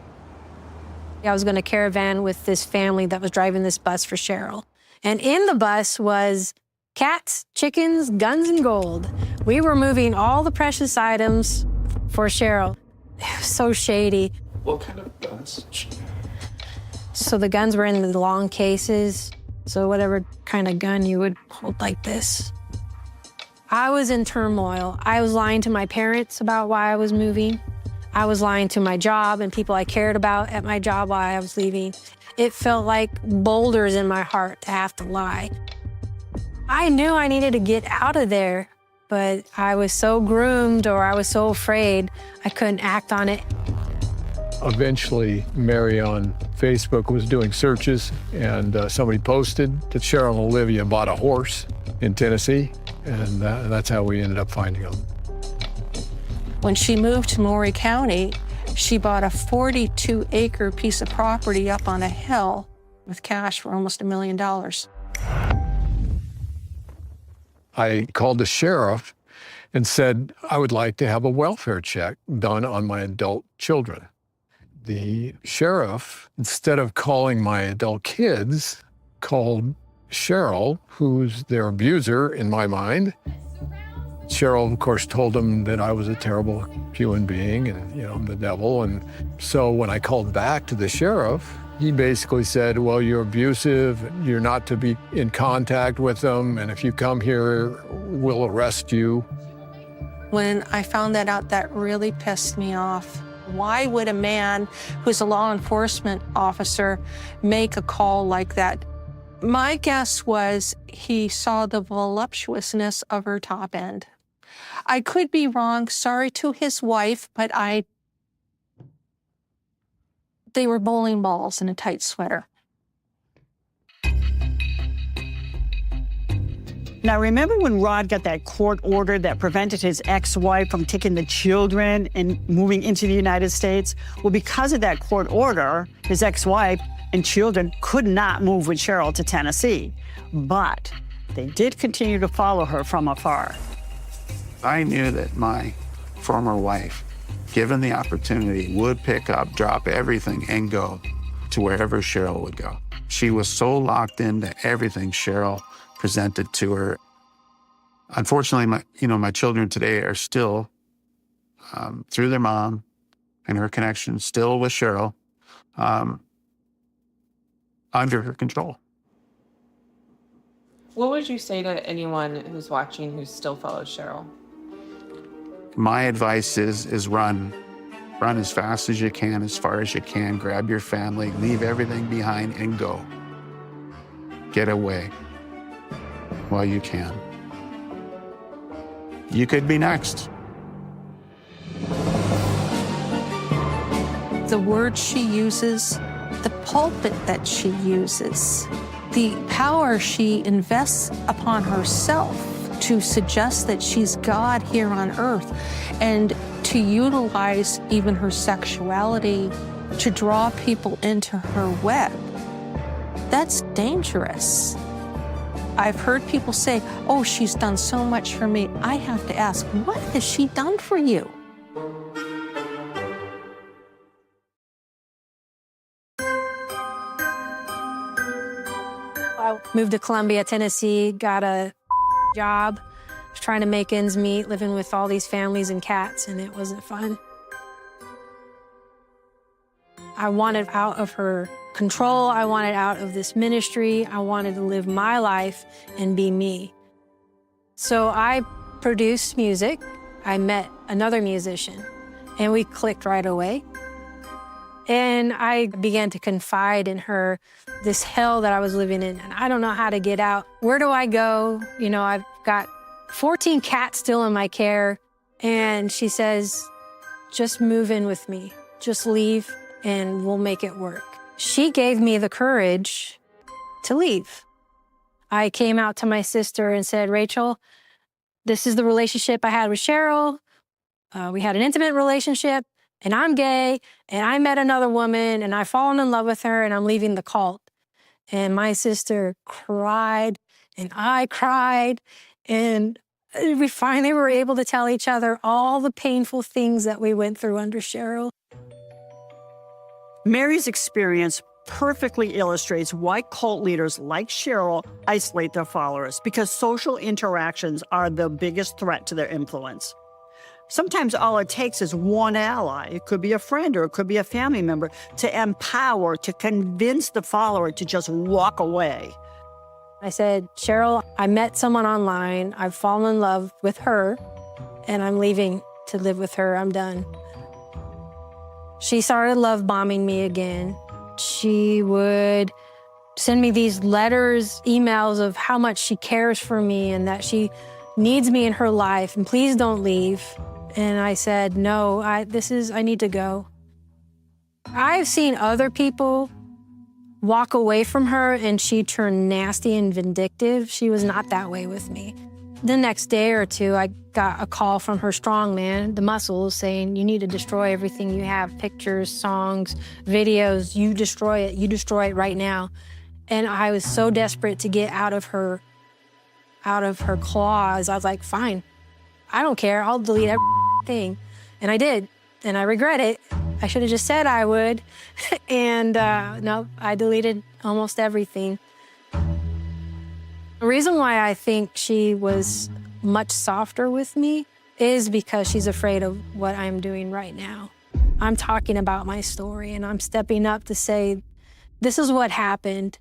I was going to caravan with this family that was driving this bus for Cheryl. And in the bus was cats, chickens, guns, and gold. We were moving all the precious items for Cheryl. It was so shady. What kind of guns? So the guns were in the long cases. So whatever kind of gun you would hold like this. I was in turmoil. I was lying to my parents about why I was moving. I was lying to my job and people I cared about at my job why I was leaving. It felt like boulders in my heart to have to lie. I knew I needed to get out of there, but I was so groomed, or I was so afraid I couldn't act on it. Eventually, Mary on Facebook was doing searches, and somebody posted that Cheryl and Olivia bought a horse in Tennessee, and that's how we ended up finding them. When she moved to Maury County, she bought a 42-acre piece of property up on a hill with cash for almost $1 million. I called the sheriff and said, I would like to have a welfare check done on my adult children. The sheriff, instead of calling my adult kids, called Cheryl, who's their abuser in my mind. Cheryl, of course, told him that I was a terrible human being and, I'm the devil. And so when I called back to the sheriff, he basically said, well, you're abusive, you're not to be in contact with them, and if you come here, we'll arrest you. When I found that out, that really pissed me off. Why would a man who's a law enforcement officer make a call like that? My guess was he saw the voluptuousness of her top end. I could be wrong, sorry to his wife, but they were bowling balls in a tight sweater. Now, remember when Rod got that court order that prevented his ex-wife from taking the children and moving into the United States? Well, because of that court order, his ex-wife and children could not move with Cheryl to Tennessee. But they did continue to follow her from afar. I knew that my former wife, given the opportunity, would pick up, drop everything, and go to wherever Cheryl would go. She was so locked into everything Cheryl presented to her. Unfortunately, my children today are still, through their mom and her connection, still with Cheryl, under her control. What would you say to anyone who's watching who still follows Cheryl? My advice is run. Run as fast as you can, as far as you can. Grab your family, leave everything behind, and go. Get away while you can. You could be next. The words she uses, the pulpit that she uses, the power she invests upon herself to suggest that she's God here on earth, and to utilize even her sexuality to draw people into her web. That's dangerous. I've heard people say, oh, she's done so much for me. I have to ask, what has she done for you? I moved to Columbia, Tennessee, got a job, was trying to make ends meet, living with all these families and cats, and it wasn't fun. I wanted out of her control. I wanted out of this ministry. I wanted to live my life and be me. So I produced music. I met another musician, and we clicked right away. And I began to confide in her this hell that I was living in, and I don't know how to get out. Where do I go? You know, I've got 14 cats still in my care, and she says, just move in with me. Just leave, and we'll make it work. She gave me the courage to leave. I came out to my sister and said, Rachel, this is the relationship I had with Cheryl. We had an intimate relationship, and I'm gay, and I met another woman, and I've fallen in love with her, and I'm leaving the cult. And my sister cried, and I cried, and we finally were able to tell each other all the painful things that we went through under Cheryl. Mary's experience perfectly illustrates why cult leaders like Cheryl isolate their followers, because social interactions are the biggest threat to their influence. Sometimes all it takes is one ally. It could be a friend or it could be a family member to empower, to convince the follower to just walk away. I said, Cheryl, I met someone online. I've fallen in love with her, and I'm leaving to live with her. I'm done. She started love bombing me again. She would send me these letters, emails of how much she cares for me and that she needs me in her life, and please don't leave. And I said, no, I need to go. I've seen other people walk away from her and she turned nasty and vindictive. She was not that way with me. The next day or two, I got a call from her strongman, the Muscles, saying, you need to destroy everything you have, pictures, songs, videos, you destroy it right now. And I was so desperate to get out of her claws. I was like, fine, I don't care, I'll delete everything. And I did, and I regret it. I should have just said I would. And no, I deleted almost everything. The reason why I think she was much softer with me is because she's afraid of what I'm doing right now. I'm talking about my story, and I'm stepping up to say, this is what happened.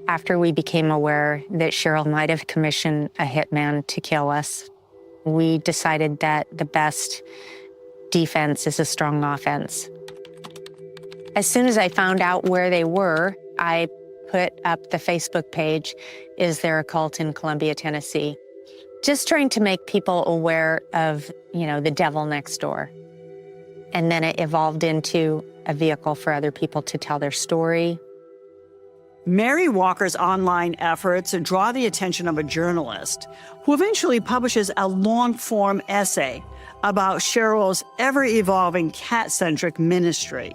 After we became aware that Cheryl might have commissioned a hitman to kill us, we decided that the best defense is a strong offense. As soon as I found out where they were, I put up the Facebook page, Is There a Cult in Columbia, Tennessee? Just trying to make people aware of, the devil next door. And then it evolved into a vehicle for other people to tell their story. Mary Walker's online efforts draw the attention of a journalist who eventually publishes a long-form essay about Cheryl's ever-evolving cat-centric ministry.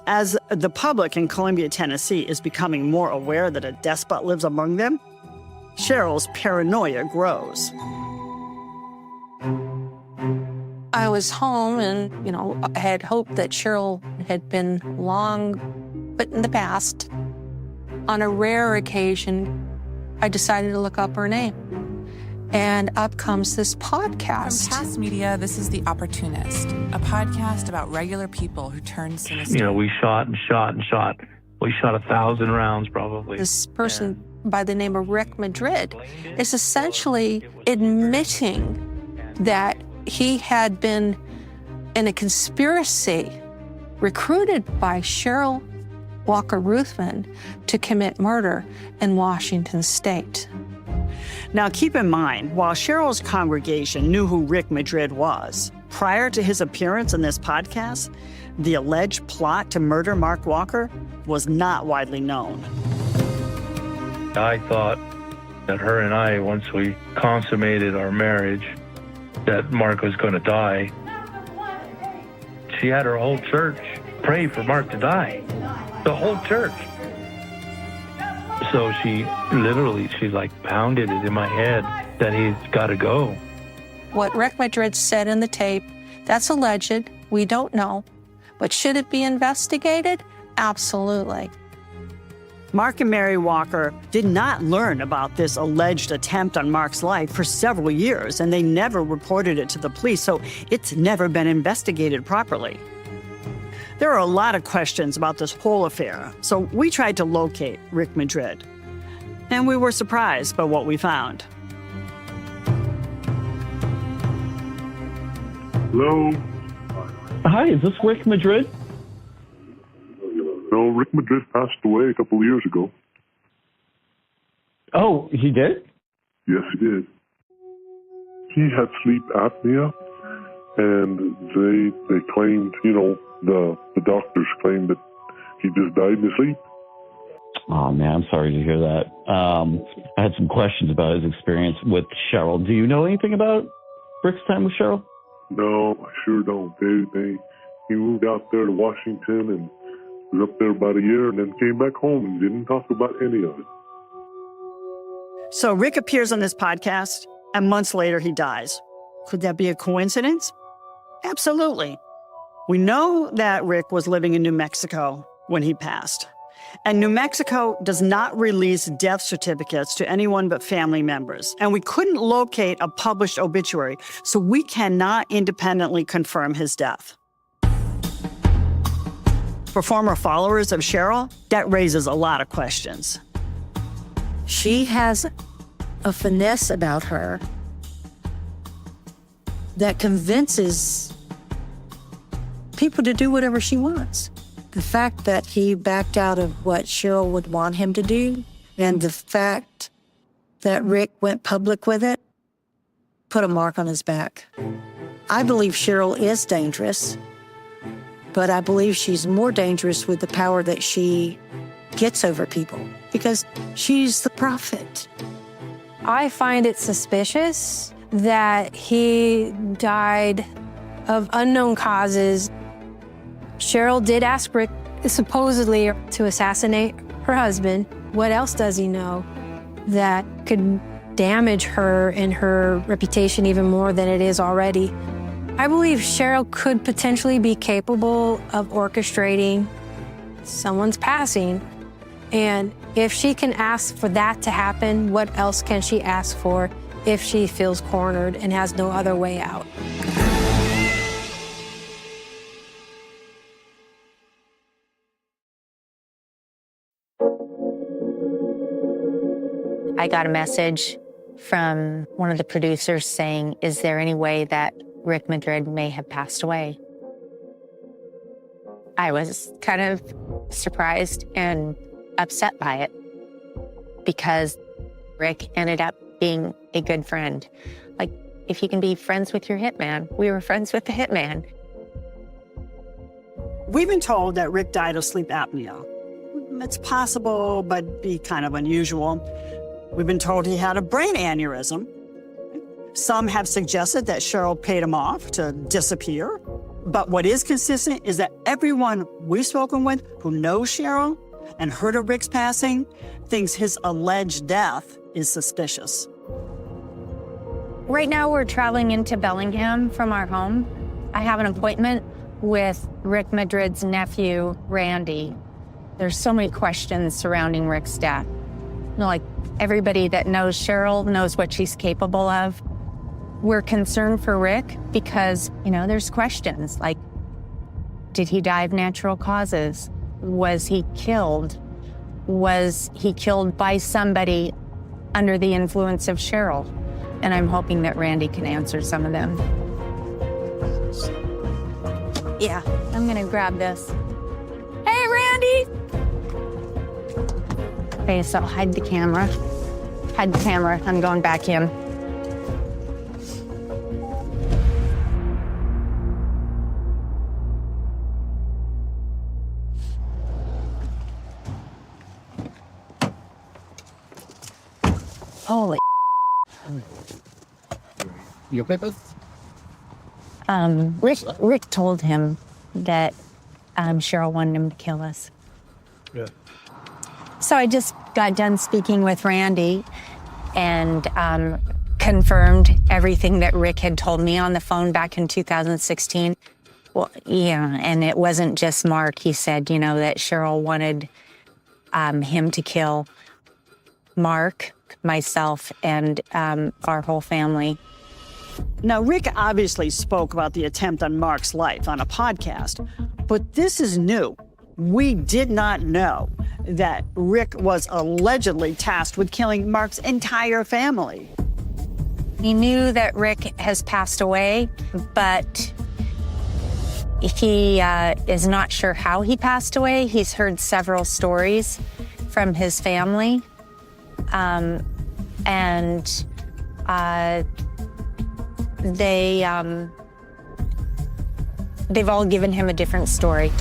As the public in Columbia, Tennessee is becoming more aware that a despot lives among them, Cheryl's paranoia grows. I was home and, I had hoped that Cheryl had been long, but in the past, on a rare occasion, I decided to look up her name. And up comes this podcast. From Past Media, this is The Opportunist, a podcast about regular people who turn sinister. We shot and shot and shot. We shot 1,000 rounds probably. This person by the name of Rick Madrid is essentially admitting that he had been in a conspiracy recruited by Cheryl Walker Ruthven to commit murder in Washington State. Now, keep in mind, while Cheryl's congregation knew who Rick Madrid was, prior to his appearance in this podcast, the alleged plot to murder Mark Walker was not widely known. I thought that her and I, once we consummated our marriage, that Mark was going to die. She had her whole church pray for Mark to die. The whole church. So she pounded it in my head that he's got to go. What Rick Madrid said in the tape, that's alleged. We don't know. But should it be investigated? Absolutely. Mark and Mary Walker did not learn about this alleged attempt on Mark's life for several years, and they never reported it to the police, so it's never been investigated properly. There are a lot of questions about this whole affair, so we tried to locate Rick Madrid, and we were surprised by what we found. Hello? Hi, is this Rick Madrid? No, Rick Madrid passed away a couple of years ago. Oh, he did? Yes, he did. He had sleep apnea, and they claimed, the doctors claimed that he just died in his sleep. Oh, man, I'm sorry to hear that. I had some questions about his experience with Cheryl. Do you know anything about Rick's time with Cheryl? No, I sure don't. He moved out there to Washington and was up there about a year and then came back home and didn't talk about any of it. So Rick appears on this podcast, and months later he dies. Could that be a coincidence? Absolutely. We know that Rick was living in New Mexico when he passed. And New Mexico does not release death certificates to anyone but family members. And we couldn't locate a published obituary, so we cannot independently confirm his death. For former followers of Cheryl, that raises a lot of questions. She has a finesse about her that convinces people to do whatever she wants. The fact that he backed out of what Cheryl would want him to do, and the fact that Rick went public with it, put a mark on his back. I believe Cheryl is dangerous, but I believe she's more dangerous with the power that she gets over people, because she's the prophet. I find it suspicious that he died of unknown causes. Cheryl did ask Rick, supposedly, to assassinate her husband. What else does he know that could damage her and her reputation even more than it is already? I believe Cheryl could potentially be capable of orchestrating someone's passing. And if she can ask for that to happen, what else can she ask for if she feels cornered and has no other way out? I got a message from one of the producers saying, is there any way that Rick Madrid may have passed away? I was kind of surprised and upset by it because Rick ended up being a good friend. Like, if you can be friends with your hitman, we were friends with the hitman. We've been told that Rick died of sleep apnea. It's possible, but be kind of unusual. We've been told he had a brain aneurysm. Some have suggested that Cheryl paid him off to disappear. But what is consistent is that everyone we've spoken with who knows Cheryl and heard of Rick's passing thinks his alleged death is suspicious. Right now, we're traveling into Bellingham from our home. I have an appointment with Rick Madrid's nephew, Randy. There's so many questions surrounding Rick's death. You know, like everybody that knows Cheryl knows what she's capable of. We're concerned for Rick because, you know, there's questions like, did he die of natural causes? Was he killed? Was he killed by somebody under the influence of Cheryl? And I'm hoping that Randy can answer some of them. Yeah, I'm gonna grab this. Hey, Randy! Okay, so hide the camera. Hide the camera, I'm going back in. Holy. Your papers? Rick told him that Cheryl wanted him to kill us. Yeah. So I just got done speaking with Randy and confirmed everything that Rick had told me on the phone back in 2016. Well, yeah, and it wasn't just Mark. He said, you know, that Cheryl wanted him to kill Mark, myself, and our whole family. Now, Rick obviously spoke about the attempt on Mark's life on a podcast, but this is new. We did not know that Rick was allegedly tasked with killing Mark's entire family. He knew that Rick has passed away, but he is not sure how he passed away. He's heard several stories from his family, they've all given him a different story.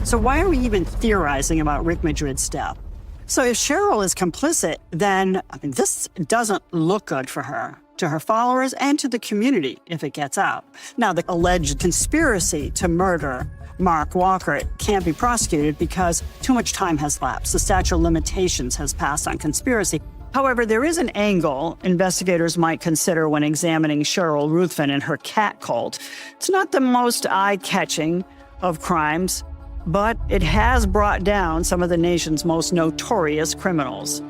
So why are we even theorizing about Rick Madrid's death? So if Cheryl is complicit, then this doesn't look good for her, to her followers, and to the community if it gets out. Now, the alleged conspiracy to murder Mark Walker can't be prosecuted because too much time has lapsed. The statute of limitations has passed on conspiracy. However, there is an angle investigators might consider when examining Cheryl Ruthven and her cat cult. It's not the most eye-catching of crimes, but it has brought down some of the nation's most notorious criminals.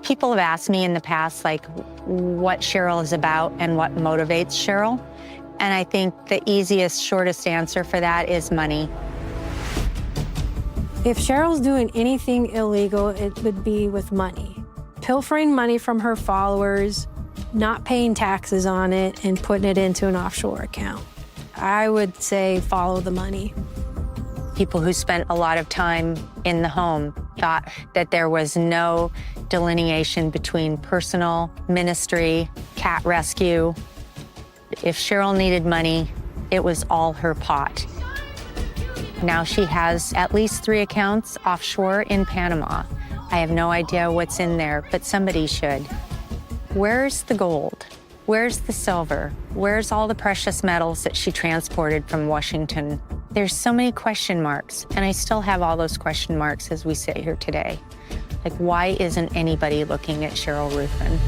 People have asked me in the past, like, what Cheryl is about and what motivates Cheryl. And I think the easiest, shortest answer for that is money. If Cheryl's doing anything illegal, it would be with money. Pilfering money from her followers, not paying taxes on it, and putting it into an offshore account. I would say follow the money. People who spent a lot of time in the home thought that there was no delineation between personal, ministry, cat rescue. If Cheryl needed money, it was all her pot. Now she has at least 3 accounts offshore in Panama. I have no idea what's in there, but somebody should. Where's the gold? Where's the silver? Where's all the precious metals that she transported from Washington? There's so many question marks, and I still have all those question marks as we sit here today. Like, why isn't anybody looking at Cheryl Ruthven?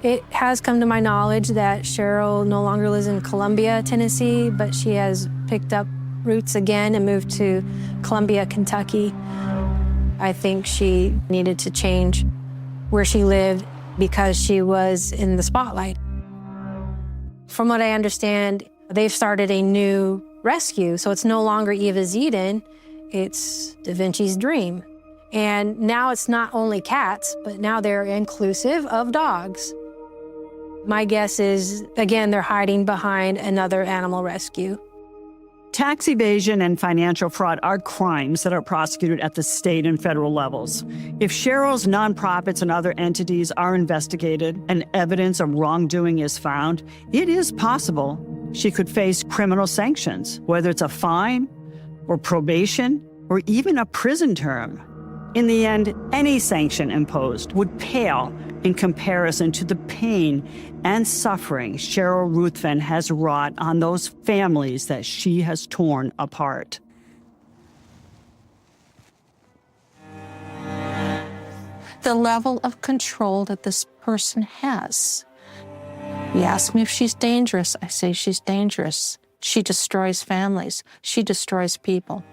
It has come to my knowledge that Cheryl no longer lives in Columbia, Tennessee, but she has picked up roots again and moved to Columbia, Kentucky. I think she needed to change where she lived because she was in the spotlight. From what I understand, they've started a new rescue, so it's no longer Eva Zeden, it's Da Vinci's Dream. And now it's not only cats, but now they're inclusive of dogs. My guess is, again, they're hiding behind another animal rescue. Tax evasion and financial fraud are crimes that are prosecuted at the state and federal levels. If Cheryl's nonprofits and other entities are investigated and evidence of wrongdoing is found, it is possible she could face criminal sanctions, whether it's a fine or probation or even a prison term. In the end, any sanction imposed would pale in comparison to the pain and suffering Cheryl Ruthven has wrought on those families that she has torn apart. The level of control that this person has. You ask me if she's dangerous, I say she's dangerous. She destroys families. She destroys people.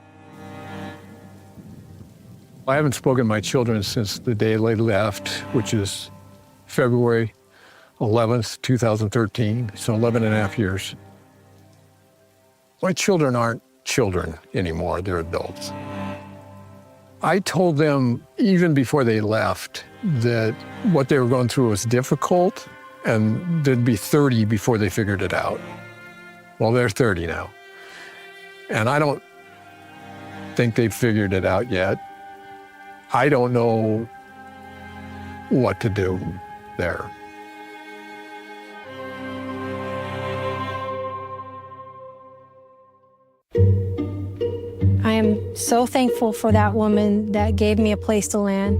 I haven't spoken to my children since the day they left, which is February 11th, 2013, so 11 and a half years. My children aren't children anymore, they're adults. I told them even before they left that what they were going through was difficult and they'd be 30 before they figured it out. Well, they're 30 now. And I don't think they've figured it out yet. I don't know what to do there. I am so thankful for that woman that gave me a place to land.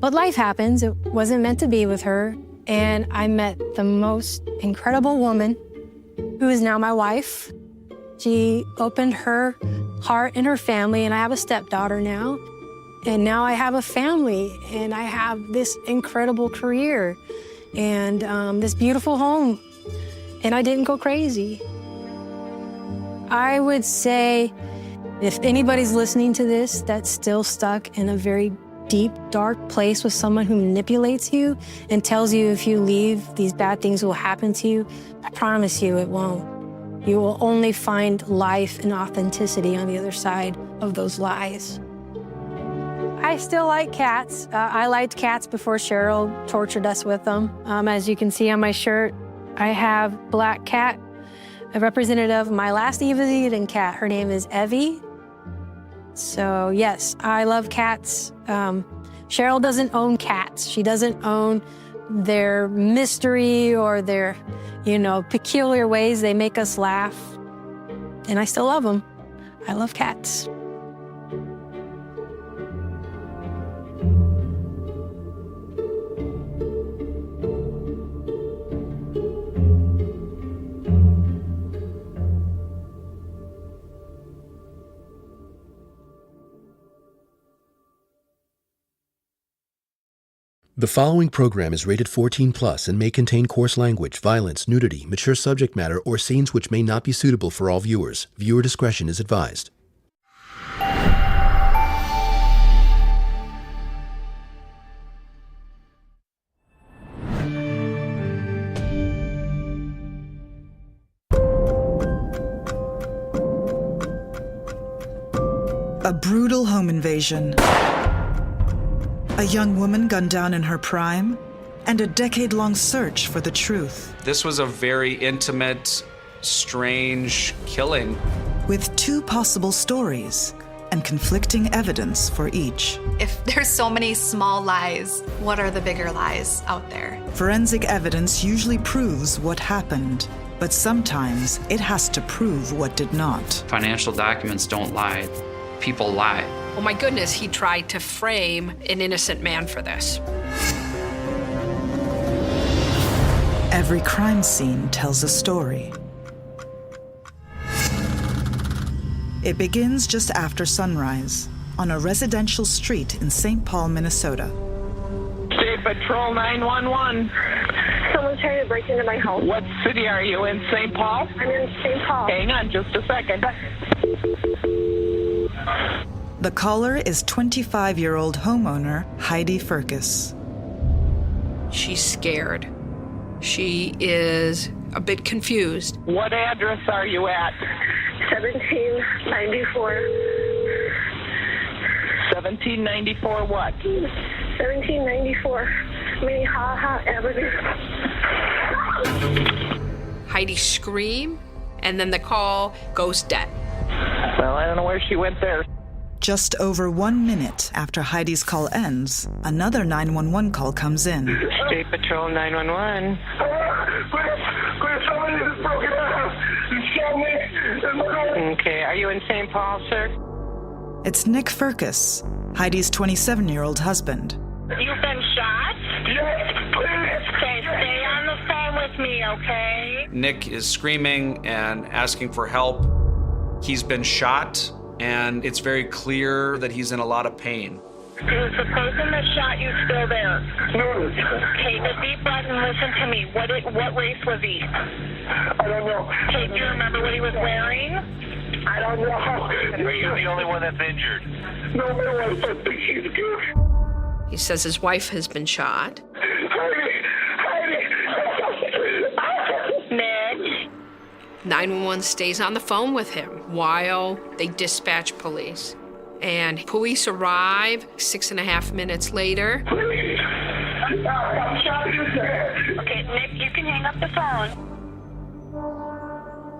But life happens. It wasn't meant to be with her. And I met the most incredible woman who is now my wife. She opened her heart and her family, and I have a stepdaughter now. And now I have a family, and I have this incredible career, and this beautiful home, and I didn't go crazy. I would say if anybody's listening to this that's still stuck in a very deep, dark place with someone who manipulates you and tells you if you leave, these bad things will happen to you, I promise you it won't. You will only find life and authenticity on the other side of those lies. I still like cats. I liked cats before Cheryl tortured us with them. As you can see on my shirt, I have Black Cat, a representative of my last eaten cat. Her name is Evie. So yes, I love cats. Cheryl doesn't own cats. She doesn't own their mystery or their, peculiar ways they make us laugh. And I still love them. I love cats. The following program is rated 14+ and may contain coarse language, violence, nudity, mature subject matter, or scenes which may not be suitable for all viewers. Viewer discretion is advised. A brutal home invasion. A young woman gunned down in her prime, and a decade-long search for the truth. This was a very intimate, strange killing. With two possible stories and conflicting evidence for each. If there's so many small lies, what are the bigger lies out there? Forensic evidence usually proves what happened, but sometimes it has to prove what did not. Financial documents don't lie. People lie. Oh my goodness, he tried to frame an innocent man for this. Every crime scene tells a story. It begins just after sunrise on a residential street in St. Paul, Minnesota. State Patrol 911. Someone's trying to break into my house. What city are you in, St. Paul? I'm in St. Paul. Hang on just a second. The caller is 25-year-old homeowner Heidi Furcus. She's scared. She is a bit confused. What address are you at? 1794. 1794 what? 1794 Minnehaha Avenue. Heidi screamed, and then the call goes dead. Well, I don't know where she went there. Just over 1 minute after Heidi's call ends, another 911 call comes in. State Patrol 911. Somebody has broken out. Okay, are you in St. Paul, sir? It's Nick Furcus, Heidi's 27-year-old husband. You've been shot? Yes, please. Okay, stay on the phone with me, okay? Nick is screaming and asking for help. He's been shot, and it's very clear that he's in a lot of pain. Is the person that shot you still there? No. Okay, a deep breath and listen to me. What race was he? I don't know. Okay, do you remember what he was wearing? I don't know. Are you the only one that's injured? No, my wife, I think she's good. He says his wife has been shot. Nick? 911 stays on the phone with him while they dispatch police. And police arrive 6.5 minutes later. Okay, Nick, you can hang up the phone.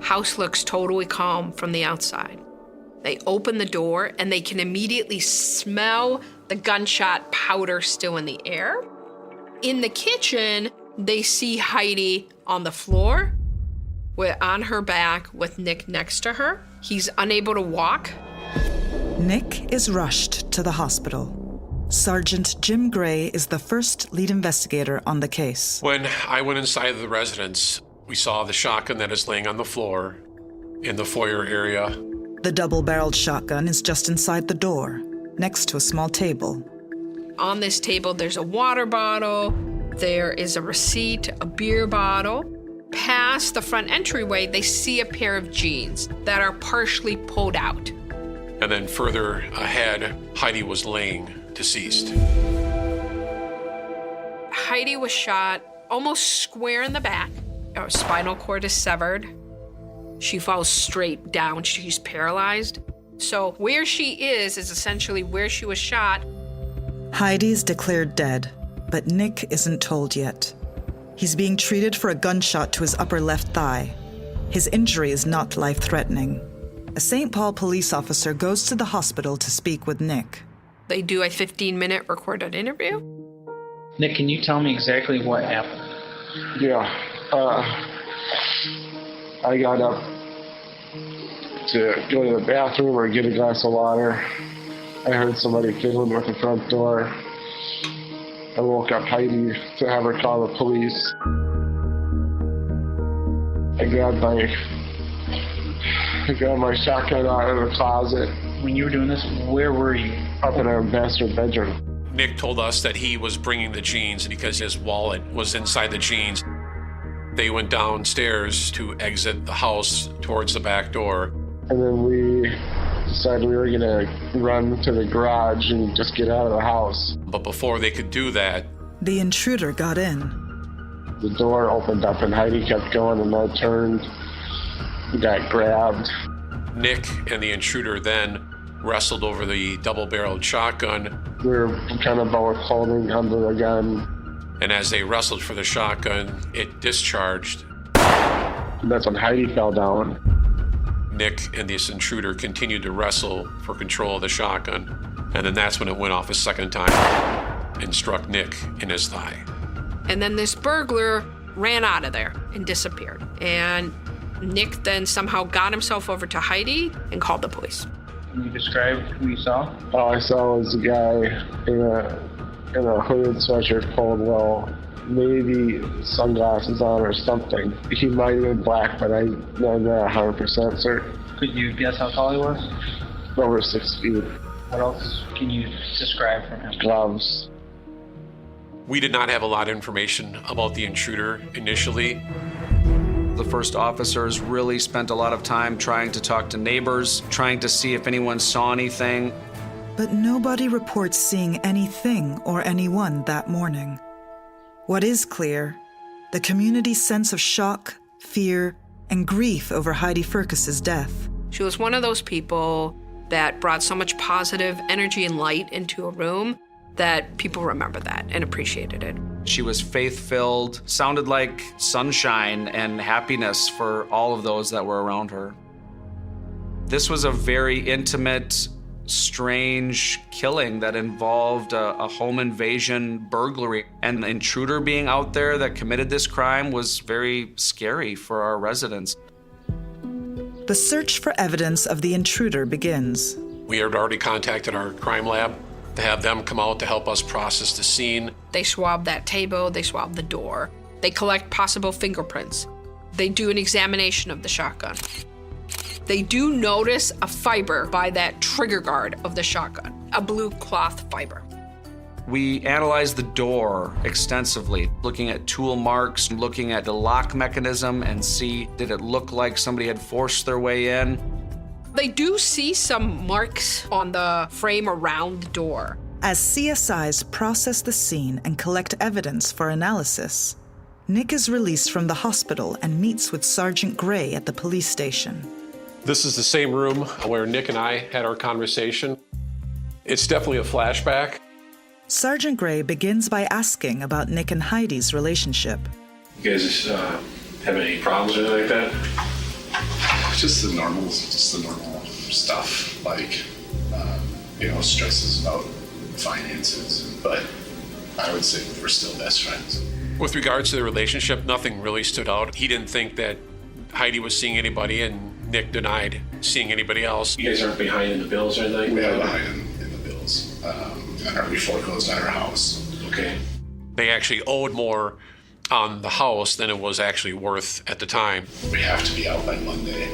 House looks totally calm from the outside. They open the door and they can immediately smell the gunshot powder still in the air. In the kitchen, they see Heidi on the floor, on her back with Nick next to her. He's unable to walk. Nick is rushed to the hospital. Sergeant Jim Gray is the first lead investigator on the case. When I went inside of the residence, we saw the shotgun that is laying on the floor in the foyer area. The double-barreled shotgun is just inside the door, next to a small table. On this table, there's a water bottle, there is a receipt, a beer bottle. Past the front entryway, they see a pair of jeans that are partially pulled out. And then further ahead, Heidi was laying deceased. Heidi was shot almost square in the back. Her spinal cord is severed. She falls straight down. She's paralyzed. So where she is essentially where she was shot. Heidi's declared dead, but Nick isn't told yet. He's being treated for a gunshot to his upper left thigh. His injury is not life-threatening. A St. Paul police officer goes to the hospital to speak with Nick. They do a 15-minute recorded interview. Nick, can you tell me exactly what happened? Yeah. I got up to go to the bathroom or get a glass of water. I heard somebody fiddling with the front door. I woke up Heidi to have her call the police. I grabbed my shotgun out of the closet. When you were doing this, where were you? Up in our master bedroom. Nick told us that he was bringing the jeans because his wallet was inside the jeans. They went downstairs to exit the house towards the back door. And then we decided we were going to run to the garage and just get out of the house. But before they could do that, the intruder got in. The door opened up and Heidi kept going and I turned, got grabbed. Nick and the intruder then wrestled over the double-barreled shotgun. We were kind of both holding onto the gun. And as they wrestled for the shotgun, it discharged. And that's when Heidi fell down. Nick and this intruder continued to wrestle for control of the shotgun. And then that's when it went off a second time and struck Nick in his thigh. And then this burglar ran out of there and disappeared. And Nick then somehow got himself over to Heidi and called the police. Can you describe who you saw? All I saw was a guy in a hooded sweatshirt, cold low, maybe sunglasses on or something. He might have been black, but I'm not 100% certain. Could you guess how tall he was? Over 6 feet. What else can you describe from him? Gloves. We did not have a lot of information about the intruder initially. The first officers really spent a lot of time trying to talk to neighbors, trying to see if anyone saw anything. But nobody reports seeing anything or anyone that morning. What is clear, the community's sense of shock, fear, and grief over Heidi Furcus's death. She was one of those people that brought so much positive energy and light into a room that people remember that and appreciated it. She was faith-filled, sounded like sunshine and happiness for all of those that were around her. This was a very intimate, strange killing that involved a home invasion burglary. And the intruder being out there that committed this crime was very scary for our residents. The search for evidence of the intruder begins. We had already contacted our crime lab to have them come out to help us process the scene. They swab that table, they swab the door. They collect possible fingerprints. They do an examination of the shotgun. They do notice a fiber by that trigger guard of the shotgun, a blue cloth fiber. We analyzed the door extensively, looking at tool marks, looking at the lock mechanism and see, did it look like somebody had forced their way in? They do see some marks on the frame around the door. As CSIs process the scene and collect evidence for analysis, Nick is released from the hospital and meets with Sergeant Gray at the police station. This is the same room where Nick and I had our conversation. It's definitely a flashback. Sergeant Gray begins by asking about Nick and Heidi's relationship. You guys have any problems or anything like that? Just the normal stuff, like, stresses about finances. But I would say we're still best friends. With regards to the relationship, nothing really stood out. He didn't think that Heidi was seeing anybody, and Nick denied seeing anybody else. You guys aren't behind in the bills or anything? We are behind in the bills. We foreclosed on our house. Okay. They actually owed more on the house than it was actually worth at the time. We have to be out by Monday.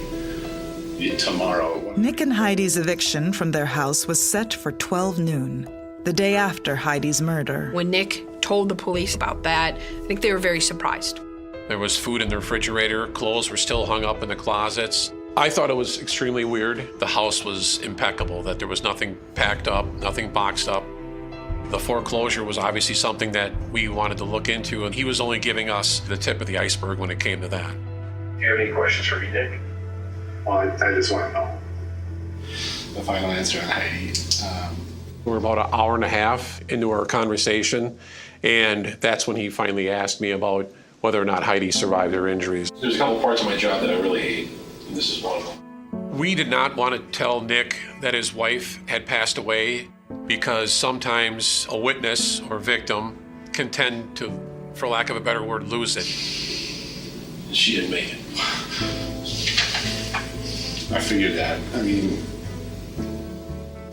Tomorrow. Nick and Heidi's eviction from their house was set for 12 noon, the day after Heidi's murder. When Nick told the police about that, I think they were very surprised. There was food in the refrigerator, clothes were still hung up in the closets. I thought it was extremely weird. The house was impeccable, that there was nothing packed up, nothing boxed up. The foreclosure was obviously something that we wanted to look into, and he was only giving us the tip of the iceberg when it came to that. Do you have any questions for me, Nick? Well, I just want to know the final answer on Heidi. We're about an hour and a half into our conversation, and that's when he finally asked me about whether or not Heidi survived her injuries. There's a couple parts of my job that I really hate, and this is one of them. We did not want to tell Nick that his wife had passed away because sometimes a witness or victim can tend to, for lack of a better word, lose it. She didn't make it. I figured that.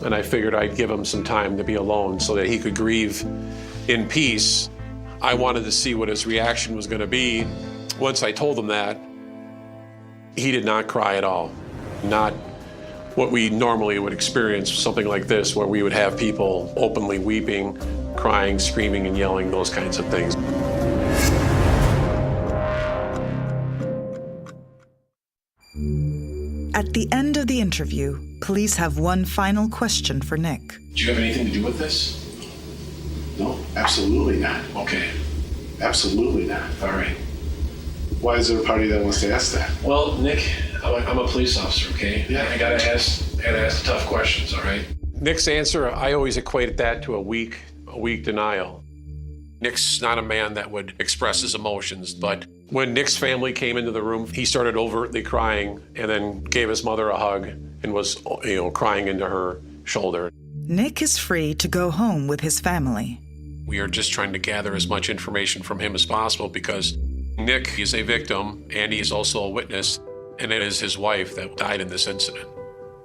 And I figured I'd give him some time to be alone so that he could grieve in peace. I wanted to see what his reaction was going to be. Once I told him that, he did not cry at all. Not what we normally would experience, something like this, where we would have people openly weeping, crying, screaming, and yelling, those kinds of things. At the end of the interview, police have one final question for Nick. Do you have anything to do with this? No, absolutely not. Okay. Absolutely not. All right. Why is there a party that wants to ask that? Well, Nick, I'm a police officer, okay? Yeah. I gotta ask the tough questions, all right? Nick's answer, I always equated that to a weak denial. Nick's not a man that would express his emotions, but when Nick's family came into the room, he started overtly crying and then gave his mother a hug and was, crying into her shoulder. Nick is free to go home with his family. We are just trying to gather as much information from him as possible because Nick is a victim and he is also a witness, and it is his wife that died in this incident.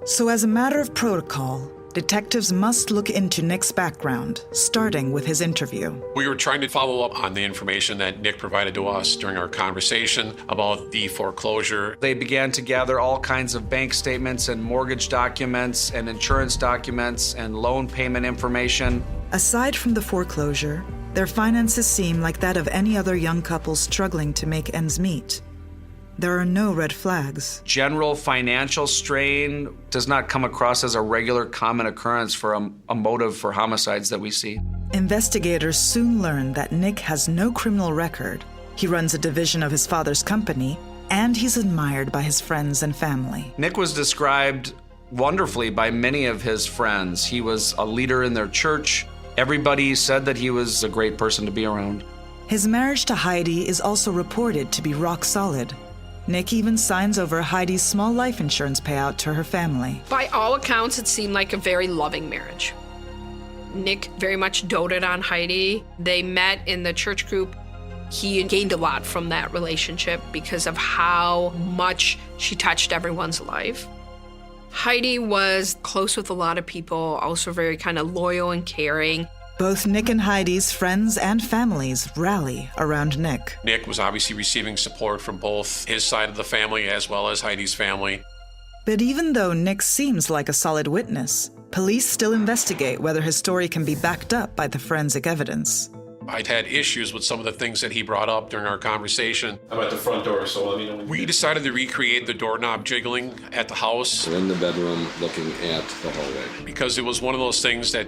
So as a matter of protocol, detectives must look into Nick's background, starting with his interview. We were trying to follow up on the information that Nick provided to us during our conversation about the foreclosure. They began to gather all kinds of bank statements and mortgage documents and insurance documents and loan payment information. Aside from the foreclosure, their finances seem like that of any other young couple struggling to make ends meet. There are no red flags. General financial strain does not come across as a regular common occurrence for a motive for homicides that we see. Investigators soon learn that Nick has no criminal record. He runs a division of his father's company, and he's admired by his friends and family. Nick was described wonderfully by many of his friends. He was a leader in their church. Everybody said that he was a great person to be around. His marriage to Heidi is also reported to be rock solid. Nick even signs over Heidi's small life insurance payout to her family. By all accounts, it seemed like a very loving marriage. Nick very much doted on Heidi. They met in the church group. He gained a lot from that relationship because of how much she touched everyone's life. Heidi was close with a lot of people, also very kind of loyal and caring. Both Nick and Heidi's friends and families rally around Nick. Nick was obviously receiving support from both his side of the family as well as Heidi's family. But even though Nick seems like a solid witness, police still investigate whether his story can be backed up by the forensic evidence. I'd had issues with some of the things that he brought up during our conversation. I'm at the front door, so let me know. We decided to recreate the doorknob jiggling at the house. We're in the bedroom looking at the hallway. Because it was one of those things that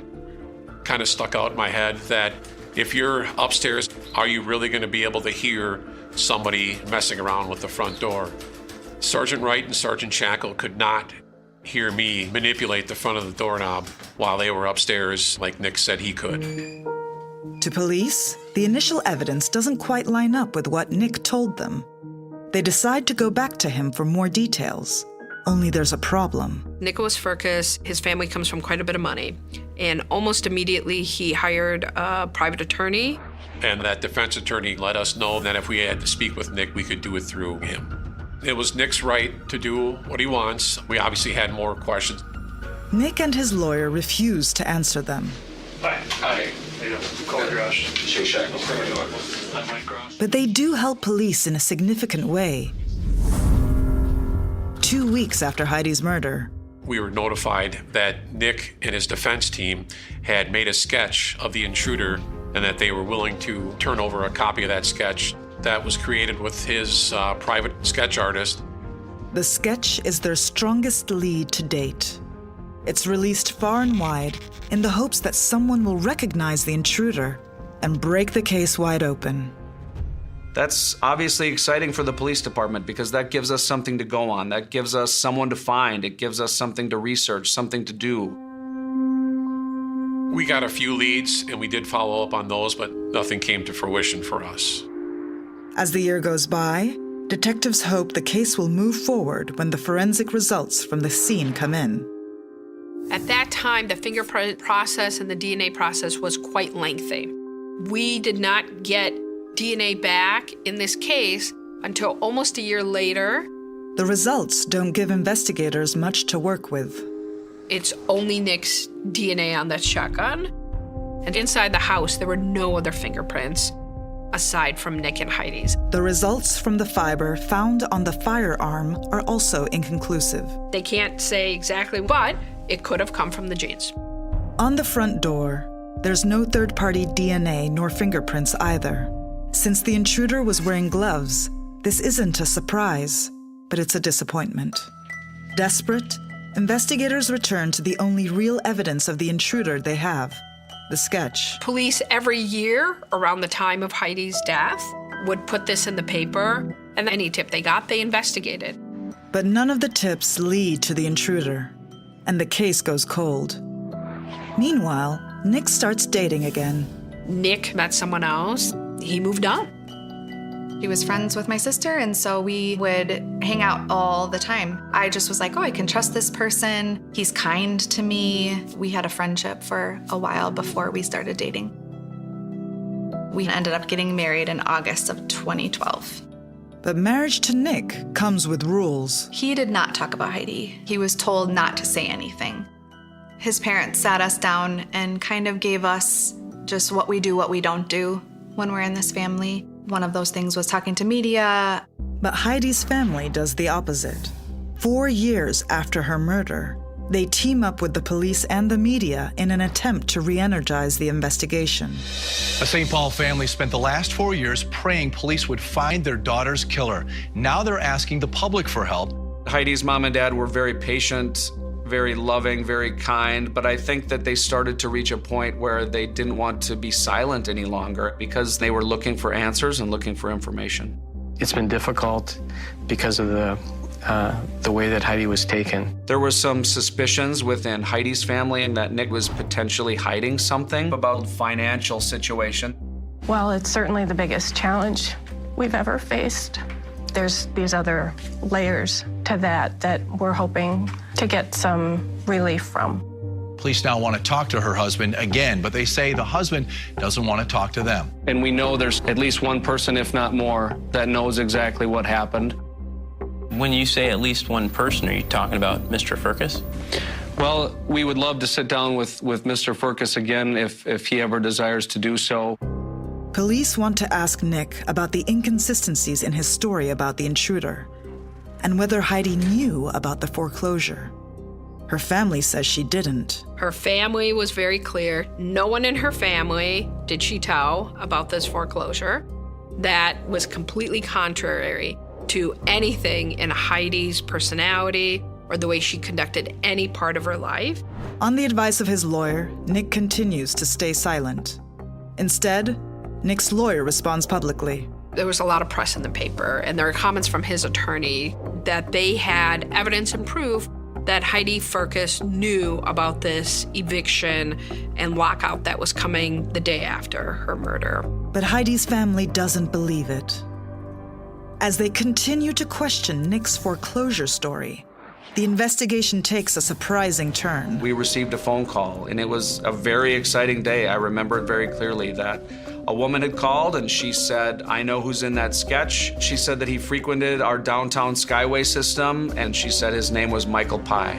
kind of stuck out in my head, that if you're upstairs, are you really going to be able to hear somebody messing around with the front door? Sergeant Wright and Sergeant Shackle could not hear me manipulate the front of the doorknob while they were upstairs like Nick said he could. To police, the initial evidence doesn't quite line up with what Nick told them. They decide to go back to him for more details. Only there's a problem. Nicholas Firkus, his family comes from quite a bit of money, and almost immediately he hired a private attorney. And that defense attorney let us know that if we had to speak with Nick, we could do it through him. It was Nick's right to do what he wants. We obviously had more questions. Nick and his lawyer refuse to answer them. Hi. Hi. Call Josh. Shake Shackle. I'm Mike Gross. But they do help police in a significant way. 2 weeks after Heidi's murder, we were notified that Nick and his defense team had made a sketch of the intruder and that they were willing to turn over a copy of that sketch that was created with his private sketch artist. The sketch is their strongest lead to date. It's released far and wide in the hopes that someone will recognize the intruder and break the case wide open. That's obviously exciting for the police department because that gives us something to go on. That gives us someone to find. It gives us something to research, something to do. We got a few leads and we did follow up on those, but nothing came to fruition for us. As the year goes by, detectives hope the case will move forward when the forensic results from the scene come in. At that time, the fingerprint process and the DNA process was quite lengthy. We did not get DNA back in this case until almost a year later. The results don't give investigators much to work with. It's only Nick's DNA on that shotgun. And inside the house, there were no other fingerprints aside from Nick and Heidi's. The results from the fiber found on the firearm are also inconclusive. They can't say exactly, but it could have come from the jeans. On the front door, there's no third-party DNA nor fingerprints either. Since the intruder was wearing gloves, this isn't a surprise, but it's a disappointment. Desperate, investigators return to the only real evidence of the intruder they have, the sketch. Police every year around the time of Heidi's death would put this in the paper, and any tip they got, they investigated. But none of the tips lead to the intruder, and the case goes cold. Meanwhile, Nick starts dating again. Nick met someone else. He moved on. He was friends with my sister, and so we would hang out all the time. I just was like, oh, I can trust this person. He's kind to me. We had a friendship for a while before we started dating. We ended up getting married in August of 2012. But marriage to Nick comes with rules. He did not talk about Heidi. He was told not to say anything. His parents sat us down and kind of gave us just what we do, what we don't do when we're in this family. One of those things was talking to media. But Heidi's family does the opposite. 4 years after her murder, they team up with the police and the media in an attempt to re-energize the investigation. A St. Paul family spent the last 4 years praying police would find their daughter's killer. Now they're asking the public for help. Heidi's mom and dad were very patient, very loving, very kind, but I think that they started to reach a point where they didn't want to be silent any longer because they were looking for answers and looking for information. It's been difficult because of the way that Heidi was taken. There were some suspicions within Heidi's family and that Nick was potentially hiding something about the financial situation. Well, it's certainly the biggest challenge we've ever faced. there's these other layers to that we're hoping to get some relief from. Police now want to talk to her husband again, but they say the husband doesn't want to talk to them. And we know there's at least one person, if not more, that knows exactly what happened. When you say at least one person, are you talking about Mr. Firkus? Well, we would love to sit down with Mr. Firkus again if he ever desires to do so. Police want to ask Nick about the inconsistencies in his story about the intruder and whether Heidi knew about the foreclosure. Her family says she didn't. Her family was very clear. No one in her family did she tell about this foreclosure. That was completely contrary to anything in Heidi's personality or the way she conducted any part of her life. On the advice of his lawyer, Nick continues to stay silent. Instead, Nick's lawyer responds publicly. There was a lot of press in the paper, and there were comments from his attorney that they had evidence and proof that Heidi Firkus knew about this eviction and lockout that was coming the day after her murder. But Heidi's family doesn't believe it. As they continue to question Nick's foreclosure story, the investigation takes a surprising turn. We received a phone call, and it was a very exciting day. I remember it very clearly that a woman had called, and she said, "I know who's in that sketch." She said that he frequented our downtown Skyway system, and she said his name was Michael Pye.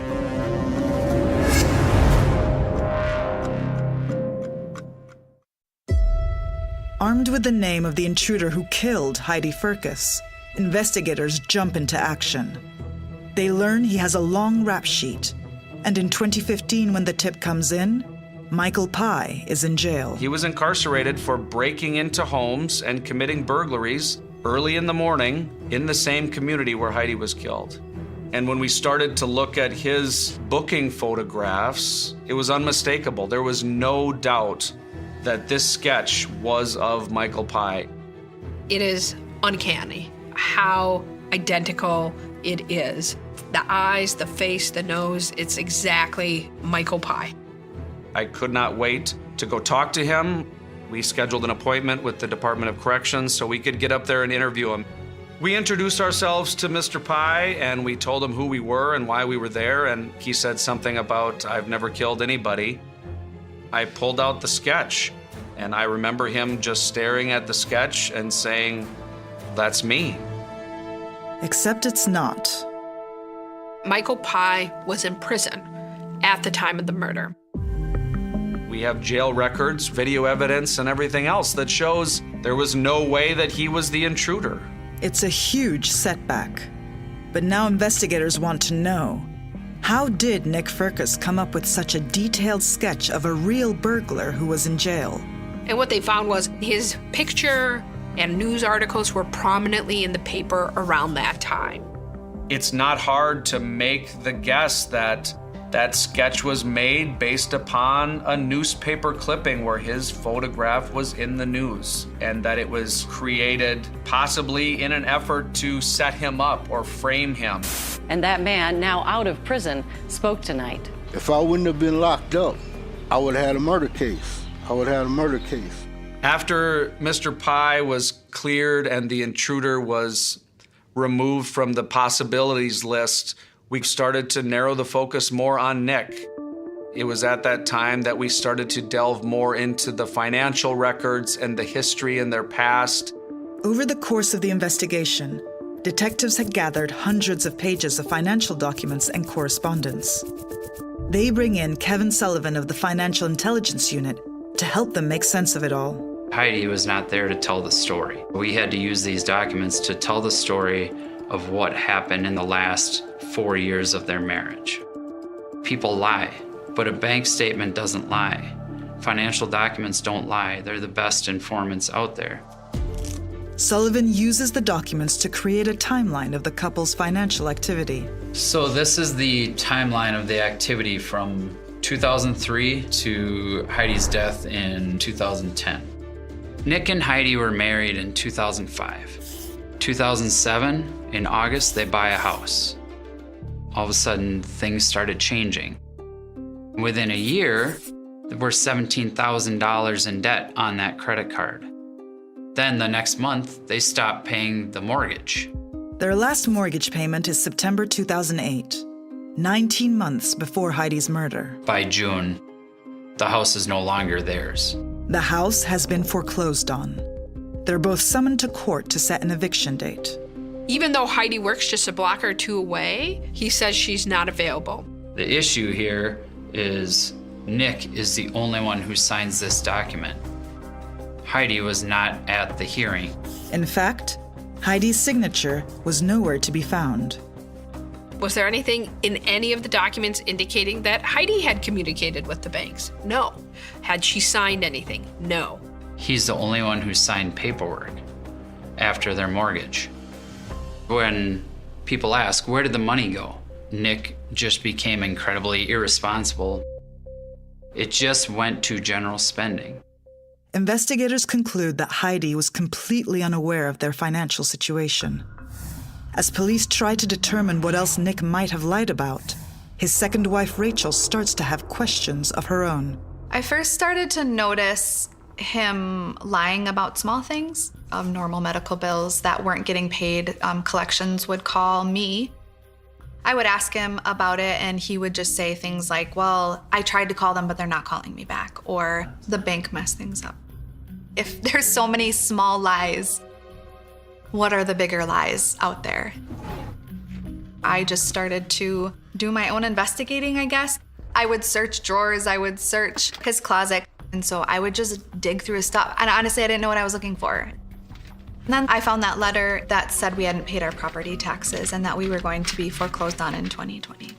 Armed with the name of the intruder who killed Heidi Firkus, investigators jump into action. They learn he has a long rap sheet, and in 2015, when the tip comes in, Michael Pye is in jail. He was incarcerated for breaking into homes and committing burglaries early in the morning in the same community where Heidi was killed. And when we started to look at his booking photographs, it was unmistakable. There was no doubt that this sketch was of Michael Pye. It is uncanny how identical it is. The eyes, the face, the nose, it's exactly Michael Pye. I could not wait to go talk to him. We scheduled an appointment with the Department of Corrections so we could get up there and interview him. We introduced ourselves to Mr. Pye, and we told him who we were and why we were there, and he said something about, "I've never killed anybody." I pulled out the sketch, and I remember him just staring at the sketch and saying, "That's me." Except it's not. Michael Pye was in prison at the time of the murder. We have jail records, video evidence, and everything else that shows there was no way that he was the intruder. It's a huge setback. But now investigators want to know, how did Nick Firkus come up with such a detailed sketch of a real burglar who was in jail? And what they found was his picture and news articles were prominently in the paper around that time. It's not hard to make the guess that that sketch was made based upon a newspaper clipping where his photograph was in the news, and that it was created possibly in an effort to set him up or frame him. And that man, now out of prison, spoke tonight. If I wouldn't have been locked up, I would have had a murder case. After Mr. Pye was cleared and the intruder was removed from the possibilities list, we started to narrow the focus more on Nick. It was at that time that we started to delve more into the financial records and the history in their past. Over the course of the investigation, detectives had gathered hundreds of pages of financial documents and correspondence. They bring in Kevin Sullivan of the Financial Intelligence Unit to help them make sense of it all. Heidi was not there to tell the story. We had to use these documents to tell the story of what happened in the last 4 years of their marriage. People lie, but a bank statement doesn't lie. Financial documents don't lie. They're the best informants out there. Sullivan uses the documents to create a timeline of the couple's financial activity. So this is the timeline of the activity from 2003 to Heidi's death in 2010. Nick and Heidi were married in 2005. 2007, in August, they buy a house. All of a sudden, things started changing. Within a year, we're $17,000 in debt on that credit card. Then the next month, they stopped paying the mortgage. Their last mortgage payment is September 2008, 19 months before Heidi's murder. By June, the house is no longer theirs. The house has been foreclosed on. They're both summoned to court to set an eviction date. Even though Heidi works just a block or two away, he says she's not available. The issue here is Nick is the only one who signs this document. Heidi was not at the hearing. In fact, Heidi's signature was nowhere to be found. Was there anything in any of the documents indicating that Heidi had communicated with the banks? No. Had she signed anything? No. He's the only one who signed paperwork after their mortgage. When people ask, where did the money go? Nick just became incredibly irresponsible. It just went to general spending. Investigators conclude that Heidi was completely unaware of their financial situation. As police try to determine what else Nick might have lied about, his second wife Rachel starts to have questions of her own. I first started to notice him lying about small things, normal medical bills that weren't getting paid. Collections would call me. I would ask him about it, and he would just say things like, well, I tried to call them, but they're not calling me back, or the bank messed things up. If there's so many small lies, what are the bigger lies out there? I just started to do my own investigating, I guess. I would search drawers, I would search his closet, and so I would just dig through his stuff. And honestly, I didn't know what I was looking for. And then I found that letter that said we hadn't paid our property taxes and that we were going to be foreclosed on in 2020.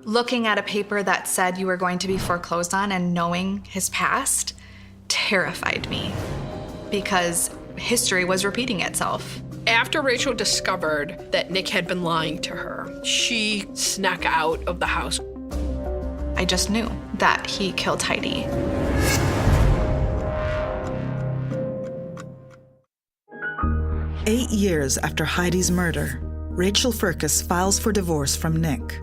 Looking at a paper that said you were going to be foreclosed on and knowing his past terrified me because history was repeating itself. After Rachel discovered that Nick had been lying to her, she snuck out of the house. I just knew that he killed Heidi. Eight years after Heidi's murder, Rachel Firkus files for divorce from Nick.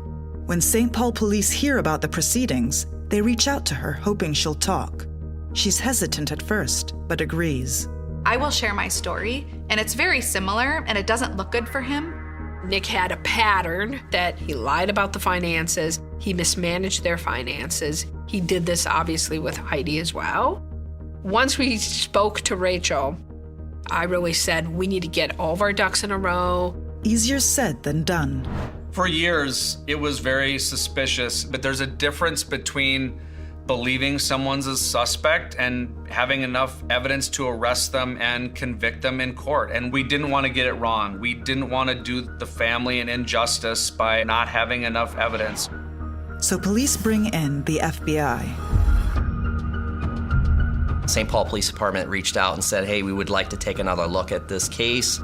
When St. Paul police hear about the proceedings, they reach out to her hoping she'll talk. She's hesitant at first, but agrees. I will share my story, and it's very similar, and it doesn't look good for him. Nick had a pattern that he lied about the finances, he mismanaged their finances. He did this obviously with Heidi as well. Once we spoke to Rachel, I really said, we need to get all of our ducks in a row. Easier said than done. For years, it was very suspicious, but there's a difference between believing someone's a suspect and having enough evidence to arrest them and convict them in court. And we didn't want to get it wrong. We didn't want to do the family an injustice by not having enough evidence. So police bring in the FBI. St. Paul Police Department reached out and said, hey, we would like to take another look at this case.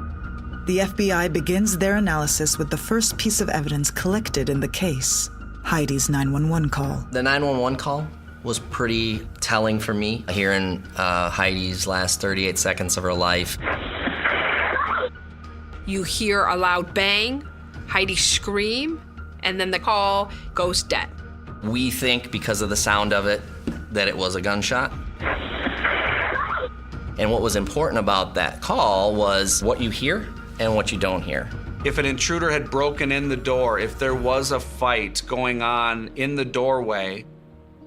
The FBI begins their analysis with the first piece of evidence collected in the case, Heidi's 911 call. The 911 call was pretty telling for me, hearing Heidi's last 38 seconds of her life. You hear a loud bang, Heidi scream, and then the call goes dead. We think, because of the sound of it, that it was a gunshot. And what was important about that call was what you hear and what you don't hear. If an intruder had broken in the door, if there was a fight going on in the doorway,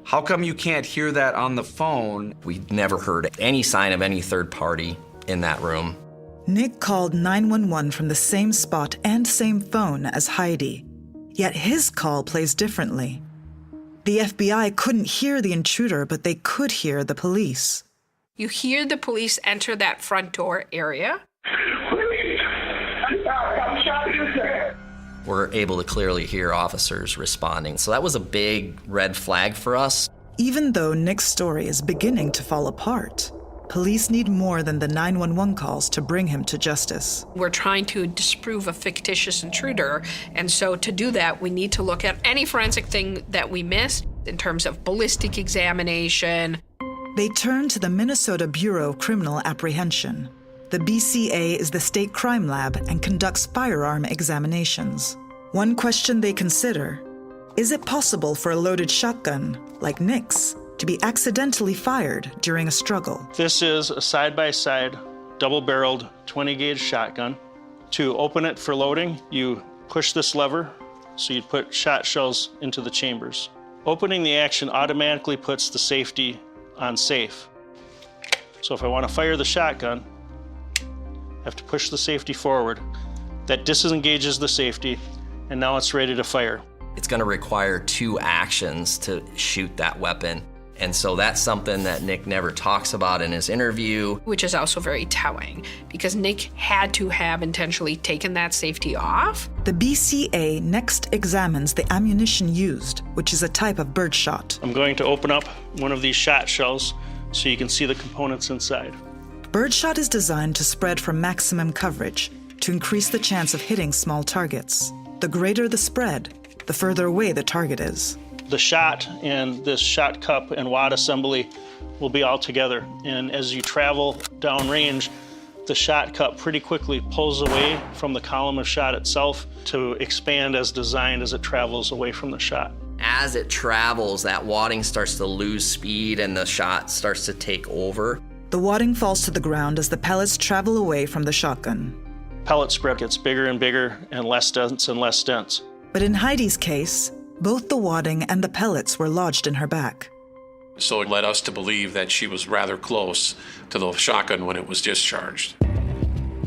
how come you can't hear that on the phone? We never heard any sign of any third party in that room. Nick called 911 from the same spot and same phone as Heidi, yet his call plays differently. The FBI couldn't hear the intruder, but they could hear the police. You hear the police enter that front door area. We're able to clearly hear officers responding. So that was a big red flag for us. Even though Nick's story is beginning to fall apart, police need more than the 911 calls to bring him to justice. We're trying to disprove a fictitious intruder, and so to do that, we need to look at any forensic thing that we missed in terms of ballistic examination. They turn to the Minnesota Bureau of Criminal Apprehension. The BCA is the state crime lab and conducts firearm examinations. One question they consider, is it possible for a loaded shotgun, like Nick's, to be accidentally fired during a struggle? This is a side-by-side, double-barreled 20-gauge shotgun. To open it for loading, you push this lever, so you'd put shot shells into the chambers. Opening the action automatically puts the safety on safe. So if I want to fire the shotgun, I have to push the safety forward. That disengages the safety, and now it's ready to fire. It's going to require 2 actions to shoot that weapon. And so that's something that Nick never talks about in his interview. Which is also very telling, because Nick had to have intentionally taken that safety off. The BCA next examines the ammunition used, which is a type of birdshot. I'm going to open up one of these shot shells so you can see the components inside. Birdshot is designed to spread for maximum coverage, to increase the chance of hitting small targets. The greater the spread, the further away the target is. The shot and this shot cup and wad assembly will be all together. And as you travel downrange, the shot cup pretty quickly pulls away from the column of shot itself to expand as designed as it travels away from the shot. As it travels, that wadding starts to lose speed and the shot starts to take over. The wadding falls to the ground as the pellets travel away from the shotgun. Pellet spread gets bigger and bigger and less dense and less dense. But in Heidi's case, both the wadding and the pellets were lodged in her back. So it led us to believe that she was rather close to the shotgun when it was discharged.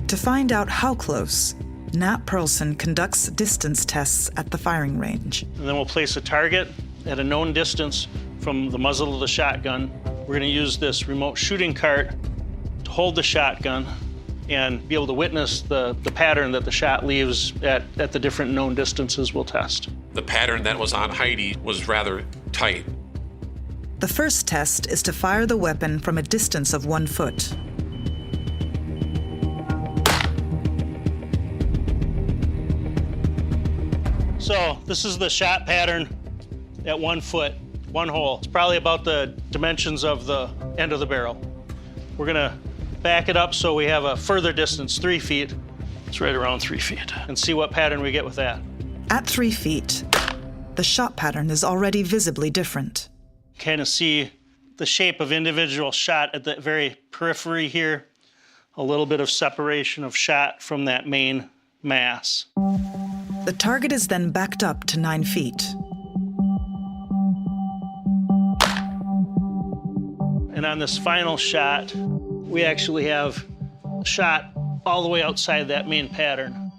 To find out how close, Nat Perlson conducts distance tests at the firing range. And then we'll place a target at a known distance from the muzzle of the shotgun. We're going to use this remote shooting cart to hold the shotgun and be able to witness the pattern that the shot leaves at the different known distances we'll test. The pattern that was on Heidi was rather tight. The first test is to fire the weapon from a distance of 1 foot. So this is the shot pattern at 1 foot, 1 hole. It's probably about the dimensions of the end of the barrel. We're gonna back it up so we have a further distance, 3 feet. It's right around 3 feet. And see what pattern we get with that. At 3 feet, the shot pattern is already visibly different. Kind of see the shape of individual shot at the very periphery here. A little bit of separation of shot from that main mass. The target is then backed up to 9 feet. And on this final shot, we actually have a shot all the way outside that main pattern.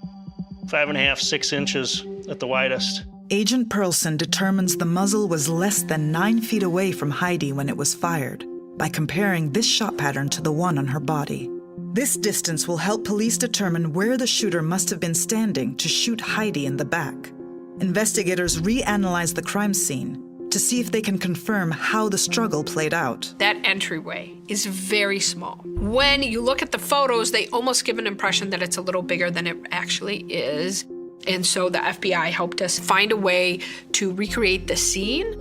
5.5, 6 inches at the widest. Agent Perlson determines the muzzle was less than 9 feet away from Heidi when it was fired by comparing this shot pattern to the one on her body. This distance will help police determine where the shooter must have been standing to shoot Heidi in the back. Investigators reanalyze the crime scene to see if they can confirm how the struggle played out. That entryway is very small. When you look at the photos, they almost give an impression that it's a little bigger than it actually is. And so the FBI helped us find a way to recreate the scene.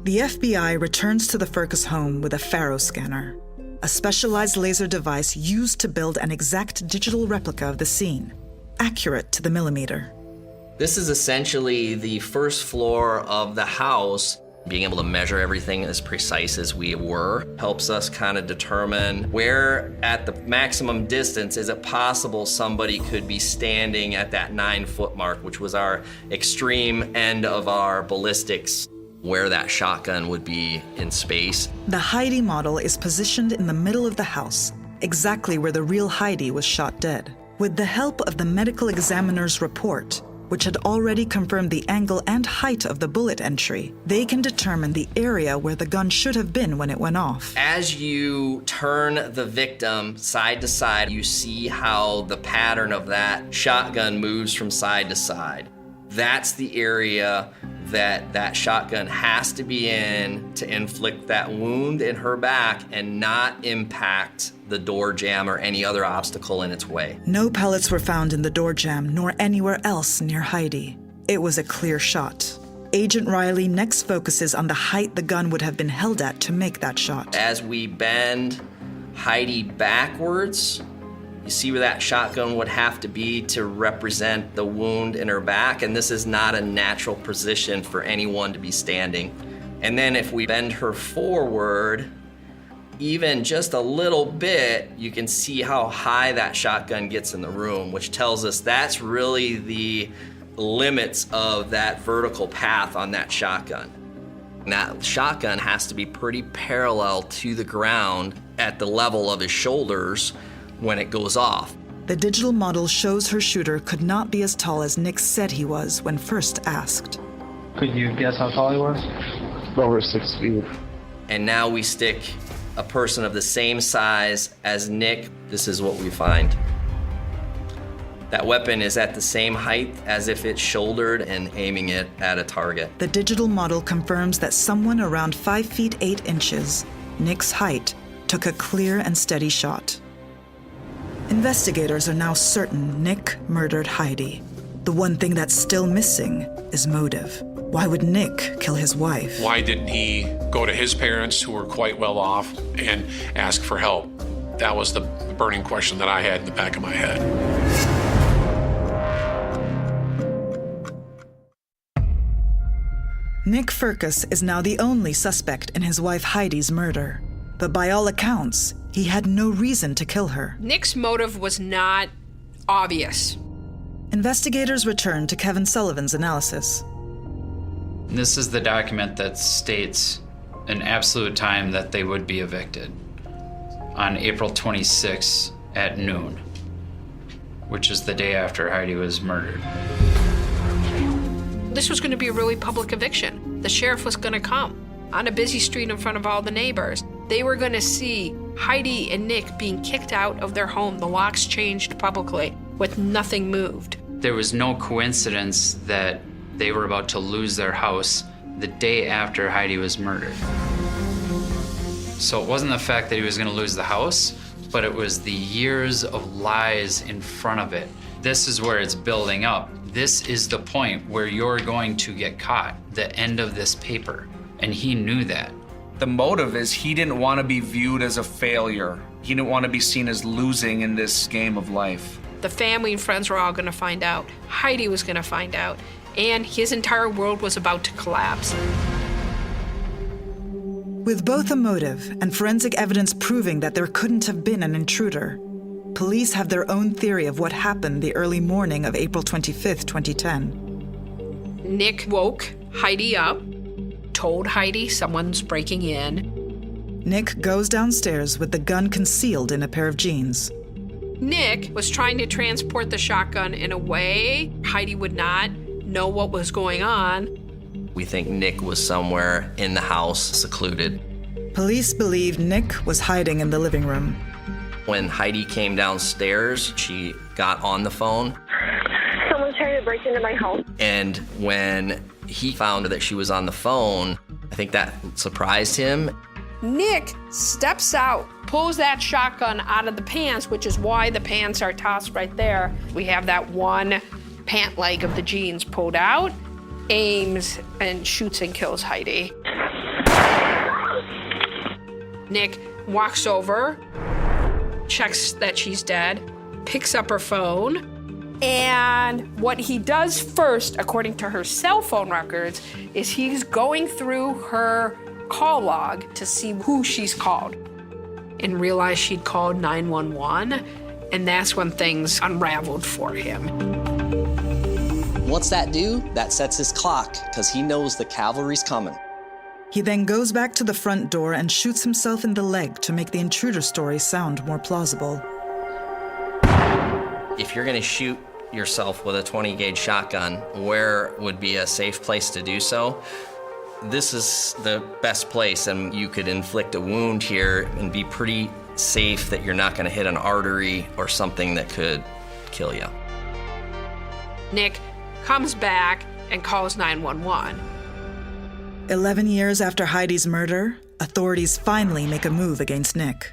The FBI returns to the Furcus home with a Faro scanner, a specialized laser device used to build an exact digital replica of the scene, accurate to the millimeter. This is essentially the first floor of the house. Being able to measure everything as precise as we were helps us kind of determine where at the maximum distance is it possible somebody could be standing at that 9-foot mark, which was our extreme end of our ballistics, where that shotgun would be in space. The Heidi model is positioned in the middle of the house, exactly where the real Heidi was shot dead. With the help of the medical examiner's report, which had already confirmed the angle and height of the bullet entry, they can determine the area where the gun should have been when it went off. As you turn the victim side to side, you see how the pattern of that shotgun moves from side to side. That's the area that shotgun has to be in to inflict that wound in her back and not impact the door jamb or any other obstacle in its way. No pellets were found in the door jamb nor anywhere else near Heidi. It was a clear shot. Agent Riley next focuses on the height the gun would have been held at to make that shot. As we bend Heidi backwards, you see where that shotgun would have to be to represent the wound in her back, and this is not a natural position for anyone to be standing. And then if we bend her forward, even just a little bit, you can see how high that shotgun gets in the room, which tells us that's really the limits of that vertical path on that shotgun. And that shotgun has to be pretty parallel to the ground at the level of his shoulders when it goes off. The digital model shows her shooter could not be as tall as Nick said he was when first asked. Could you guess how tall he was? Over 6 feet. And now we stick a person of the same size as Nick. This is what we find. That weapon is at the same height as if it's shouldered and aiming it at a target. The digital model confirms that someone around 5 feet 8 inches, Nick's height, took a clear and steady shot. Investigators are now certain Nick murdered Heidi. The one thing that's still missing is motive. Why would Nick kill his wife? Why didn't he go to his parents, who were quite well off, and ask for help? That was the burning question that I had in the back of my head. Nick Firkus is now the only suspect in his wife Heidi's murder. But by all accounts, he had no reason to kill her. Nick's motive was not obvious. Investigators returned to Kevin Sullivan's analysis. This is the document that states an absolute time that they would be evicted on April 26 at noon, which is the day after Heidi was murdered. This was going to be a really public eviction. The sheriff was going to come on a busy street in front of all the neighbors. They were going to see Heidi and Nick being kicked out of their home, the locks changed publicly, with nothing moved. There was no coincidence that they were about to lose their house the day after Heidi was murdered. So it wasn't the fact that he was going to lose the house, but it was the years of lies in front of it. This is where it's building up. This is the point where you're going to get caught, the end of this paper. And he knew that. The motive is he didn't want to be viewed as a failure. He didn't want to be seen as losing in this game of life. The family and friends were all going to find out. Heidi was going to find out. And his entire world was about to collapse. With both a motive and forensic evidence proving that there couldn't have been an intruder, police have their own theory of what happened the early morning of April 25th, 2010. Nick woke Heidi up, told Heidi someone's breaking in. Nick goes downstairs with the gun concealed in a pair of jeans. Nick was trying to transport the shotgun in a way Heidi would not know what was going on. We think Nick was somewhere in the house, secluded. Police believe Nick was hiding in the living room. When Heidi came downstairs, she got on the phone. Someone's trying to break into my house. And when he found that she was on the phone, I think that surprised him. Nick steps out, pulls that shotgun out of the pants, which is why the pants are tossed right there. We have that one pant leg of the jeans pulled out, aims and shoots and kills Heidi. Nick walks over, checks that she's dead, picks up her phone, and what he does first, according to her cell phone records, is he's going through her call log to see who she's called and realized she'd called 911, and that's when things unraveled for him. What's that do? That sets his clock, because he knows the cavalry's coming. He then goes back to the front door and shoots himself in the leg to make the intruder story sound more plausible. If you're going to shoot yourself with a 20-gauge shotgun, where would be a safe place to do so? This is the best place, and you could inflict a wound here and be pretty safe that you're not going to hit an artery or something that could kill you. Nick comes back and calls 911. 11 years after Heidi's murder, authorities finally make a move against Nick.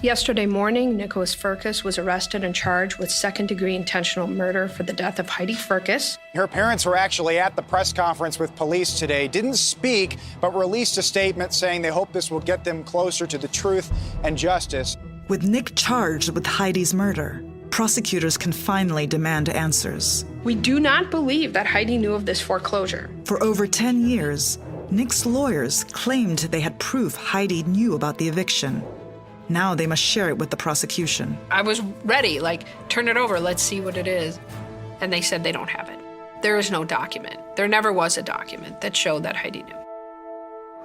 Yesterday morning, Nicholas Firkus was arrested and charged with second-degree intentional murder for the death of Heidi Firkus. Her parents were actually at the press conference with police today, didn't speak, but released a statement saying they hope this will get them closer to the truth and justice. With Nick charged with Heidi's murder, prosecutors can finally demand answers. We do not believe that Heidi knew of this foreclosure. For over 10 years, Nick's lawyers claimed they had proof Heidi knew about the eviction. Now they must share it with the prosecution. I was ready, like, turn it over, let's see what it is. And they said they don't have it. There is no document. There never was a document that showed that Heidi knew.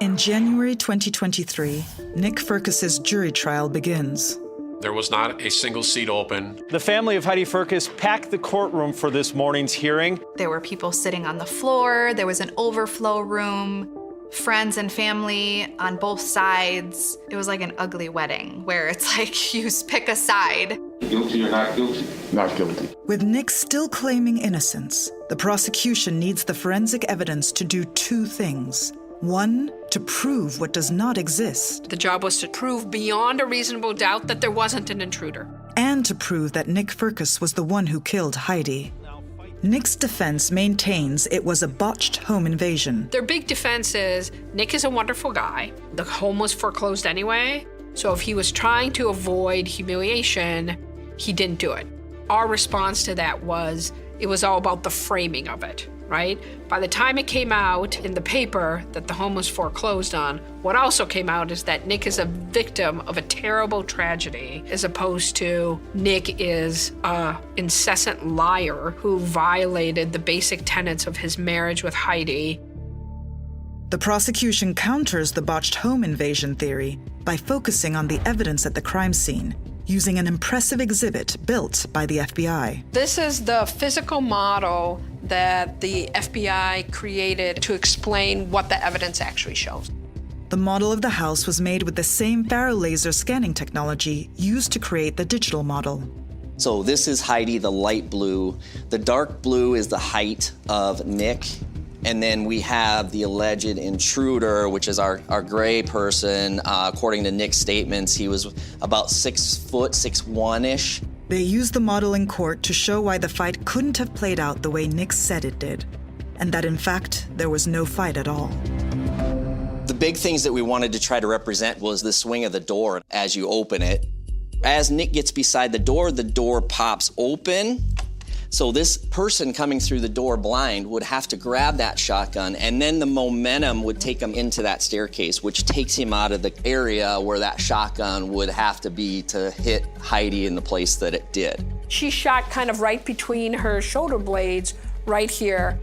In January 2023, Nick Firkus's jury trial begins. There was not a single seat open. The family of Heidi Firkus packed the courtroom for this morning's hearing. There were people sitting on the floor. There was an overflow room. Friends and family on both sides. It was like an ugly wedding where it's like you pick a side. Guilty or not guilty? Not guilty. With Nick still claiming innocence, the prosecution needs the forensic evidence to do two things. One, to prove what does not exist. The job was to prove beyond a reasonable doubt that there wasn't an intruder. And to prove that Nick Firkus was the one who killed Heidi. Nick's defense maintains it was a botched home invasion. Their big defense is Nick is a wonderful guy. The home was foreclosed anyway, so if he was trying to avoid humiliation, he didn't do it. Our response to that was it was all about the framing of it, right? By the time it came out in the paper that the home was foreclosed on, what also came out is that Nick is a victim of a terrible tragedy, as opposed to Nick is an incessant liar who violated the basic tenets of his marriage with Heidi. The prosecution counters the botched home invasion theory by focusing on the evidence at the crime scene, using an impressive exhibit built by the FBI. This is the physical model that the FBI created to explain what the evidence actually shows. The model of the house was made with the same ferro-laser scanning technology used to create the digital model. So this is Heidi, the light blue. The dark blue is the height of Nick. And then we have the alleged intruder, which is our gray person. According to Nick's statements, he was about 6 foot, 6'1"-ish. They used the model in court to show why the fight couldn't have played out the way Nick said it did, and that in fact, there was no fight at all. The big things that we wanted to try to represent was the swing of the door as you open it. As Nick gets beside the door pops open. So this person coming through the door blind would have to grab that shotgun, and then the momentum would take him into that staircase, which takes him out of the area where that shotgun would have to be to hit Heidi in the place that it did. She shot kind of right between her shoulder blades, right here.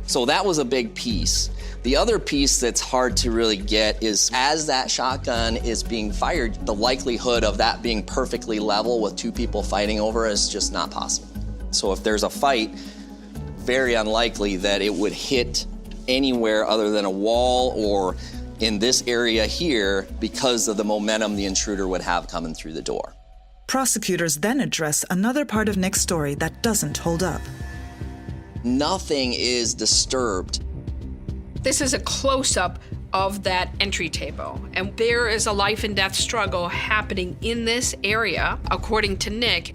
So that was a big piece. The other piece that's hard to really get is as that shotgun is being fired, the likelihood of that being perfectly level with two people fighting over is just not possible. So if there's a fight, very unlikely that it would hit anywhere other than a wall or in this area here because of the momentum the intruder would have coming through the door. Prosecutors then address another part of Nick's story that doesn't hold up. Nothing is disturbed. This is a close-up of that entry table, and there is a life and death struggle happening in this area, according to Nick.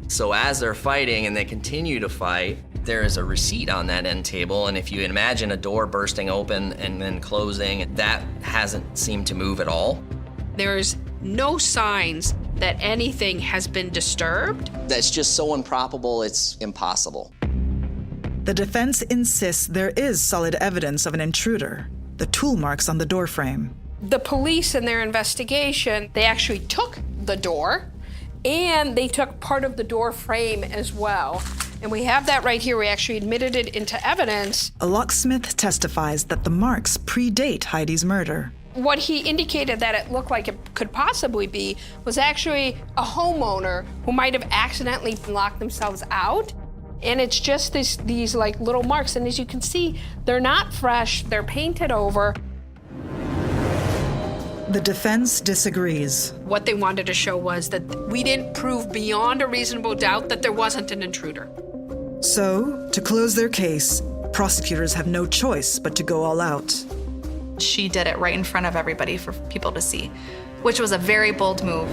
So as they're fighting and they continue to fight, there is a receipt on that end table, and if you imagine a door bursting open and then closing, that hasn't seemed to move at all. There's no signs that anything has been disturbed. That's just so improbable, it's impossible. The defense insists there is solid evidence of an intruder, the tool marks on the door frame. The police in their investigation, they actually took the door, and they took part of the door frame as well. And we have that right here. We actually admitted it into evidence. A locksmith testifies that the marks predate Heidi's murder. What he indicated that it looked like it could possibly be was actually a homeowner who might have accidentally locked themselves out. And it's just these like little marks. And as you can see, they're not fresh, they're painted over. The defense disagrees. What they wanted to show was that we didn't prove beyond a reasonable doubt that there wasn't an intruder. So, to close their case, prosecutors have no choice but to go all out. She did it right in front of everybody for people to see, which was a very bold move.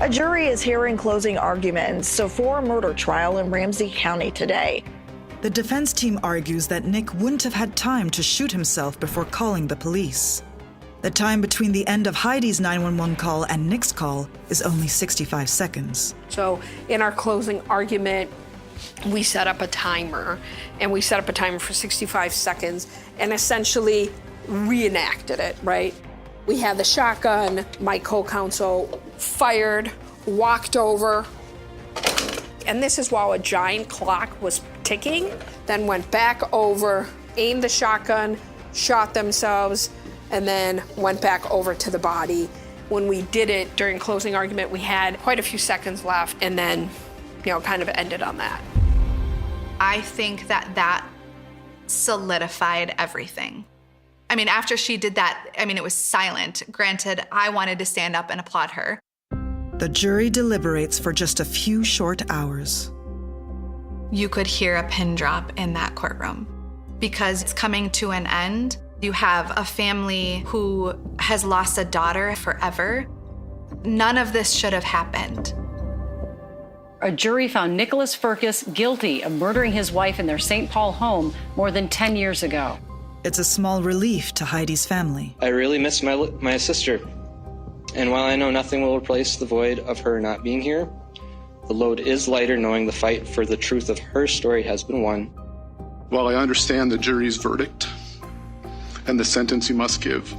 A jury is hearing closing arguments for a murder trial in Ramsey County today. The defense team argues that Nick wouldn't have had time to shoot himself before calling the police. The time between the end of Heidi's 911 call and Nick's call is only 65 seconds. So in our closing argument, we set up a timer, and we set up a timer for 65 seconds and essentially reenacted it, right? We had the shotgun, my co-counsel fired, walked over, and this is while a giant clock was ticking, then went back over, aimed the shotgun, shot themselves, and then went back over to the body. When we did it during closing argument, we had quite a few seconds left, and then, kind of ended on that. I think that solidified everything. I mean, after she did that, it was silent. Granted, I wanted to stand up and applaud her. The jury deliberates for just a few short hours. You could hear a pin drop in that courtroom because it's coming to an end. You have a family who has lost a daughter forever. None of this should have happened. A jury found Nicholas Firkus guilty of murdering his wife in their St. Paul home more than 10 years ago. It's a small relief to Heidi's family. I really miss my sister. And while I know nothing will replace the void of her not being here, the load is lighter knowing the fight for the truth of her story has been won. While I understand the jury's verdict and the sentence you must give,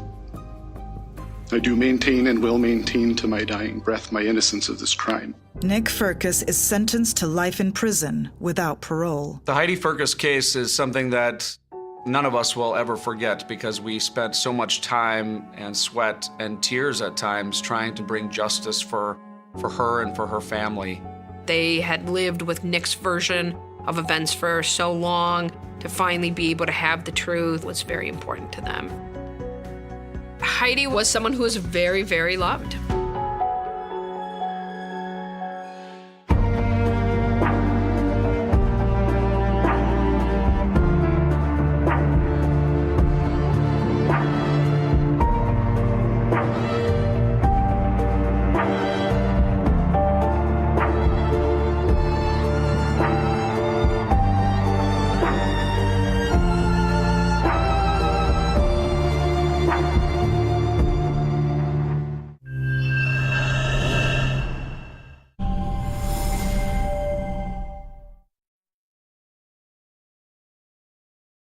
I do maintain and will maintain to my dying breath my innocence of this crime. Nick Firkus is sentenced to life in prison without parole. The Heidi Firkus case is something that none of us will ever forget because we spent so much time and sweat and tears at times trying to bring justice for her and for her family. They had lived with Nick's version of events for so long. To finally be able to have the truth was very important to them. Heidi was someone who was very, very loved.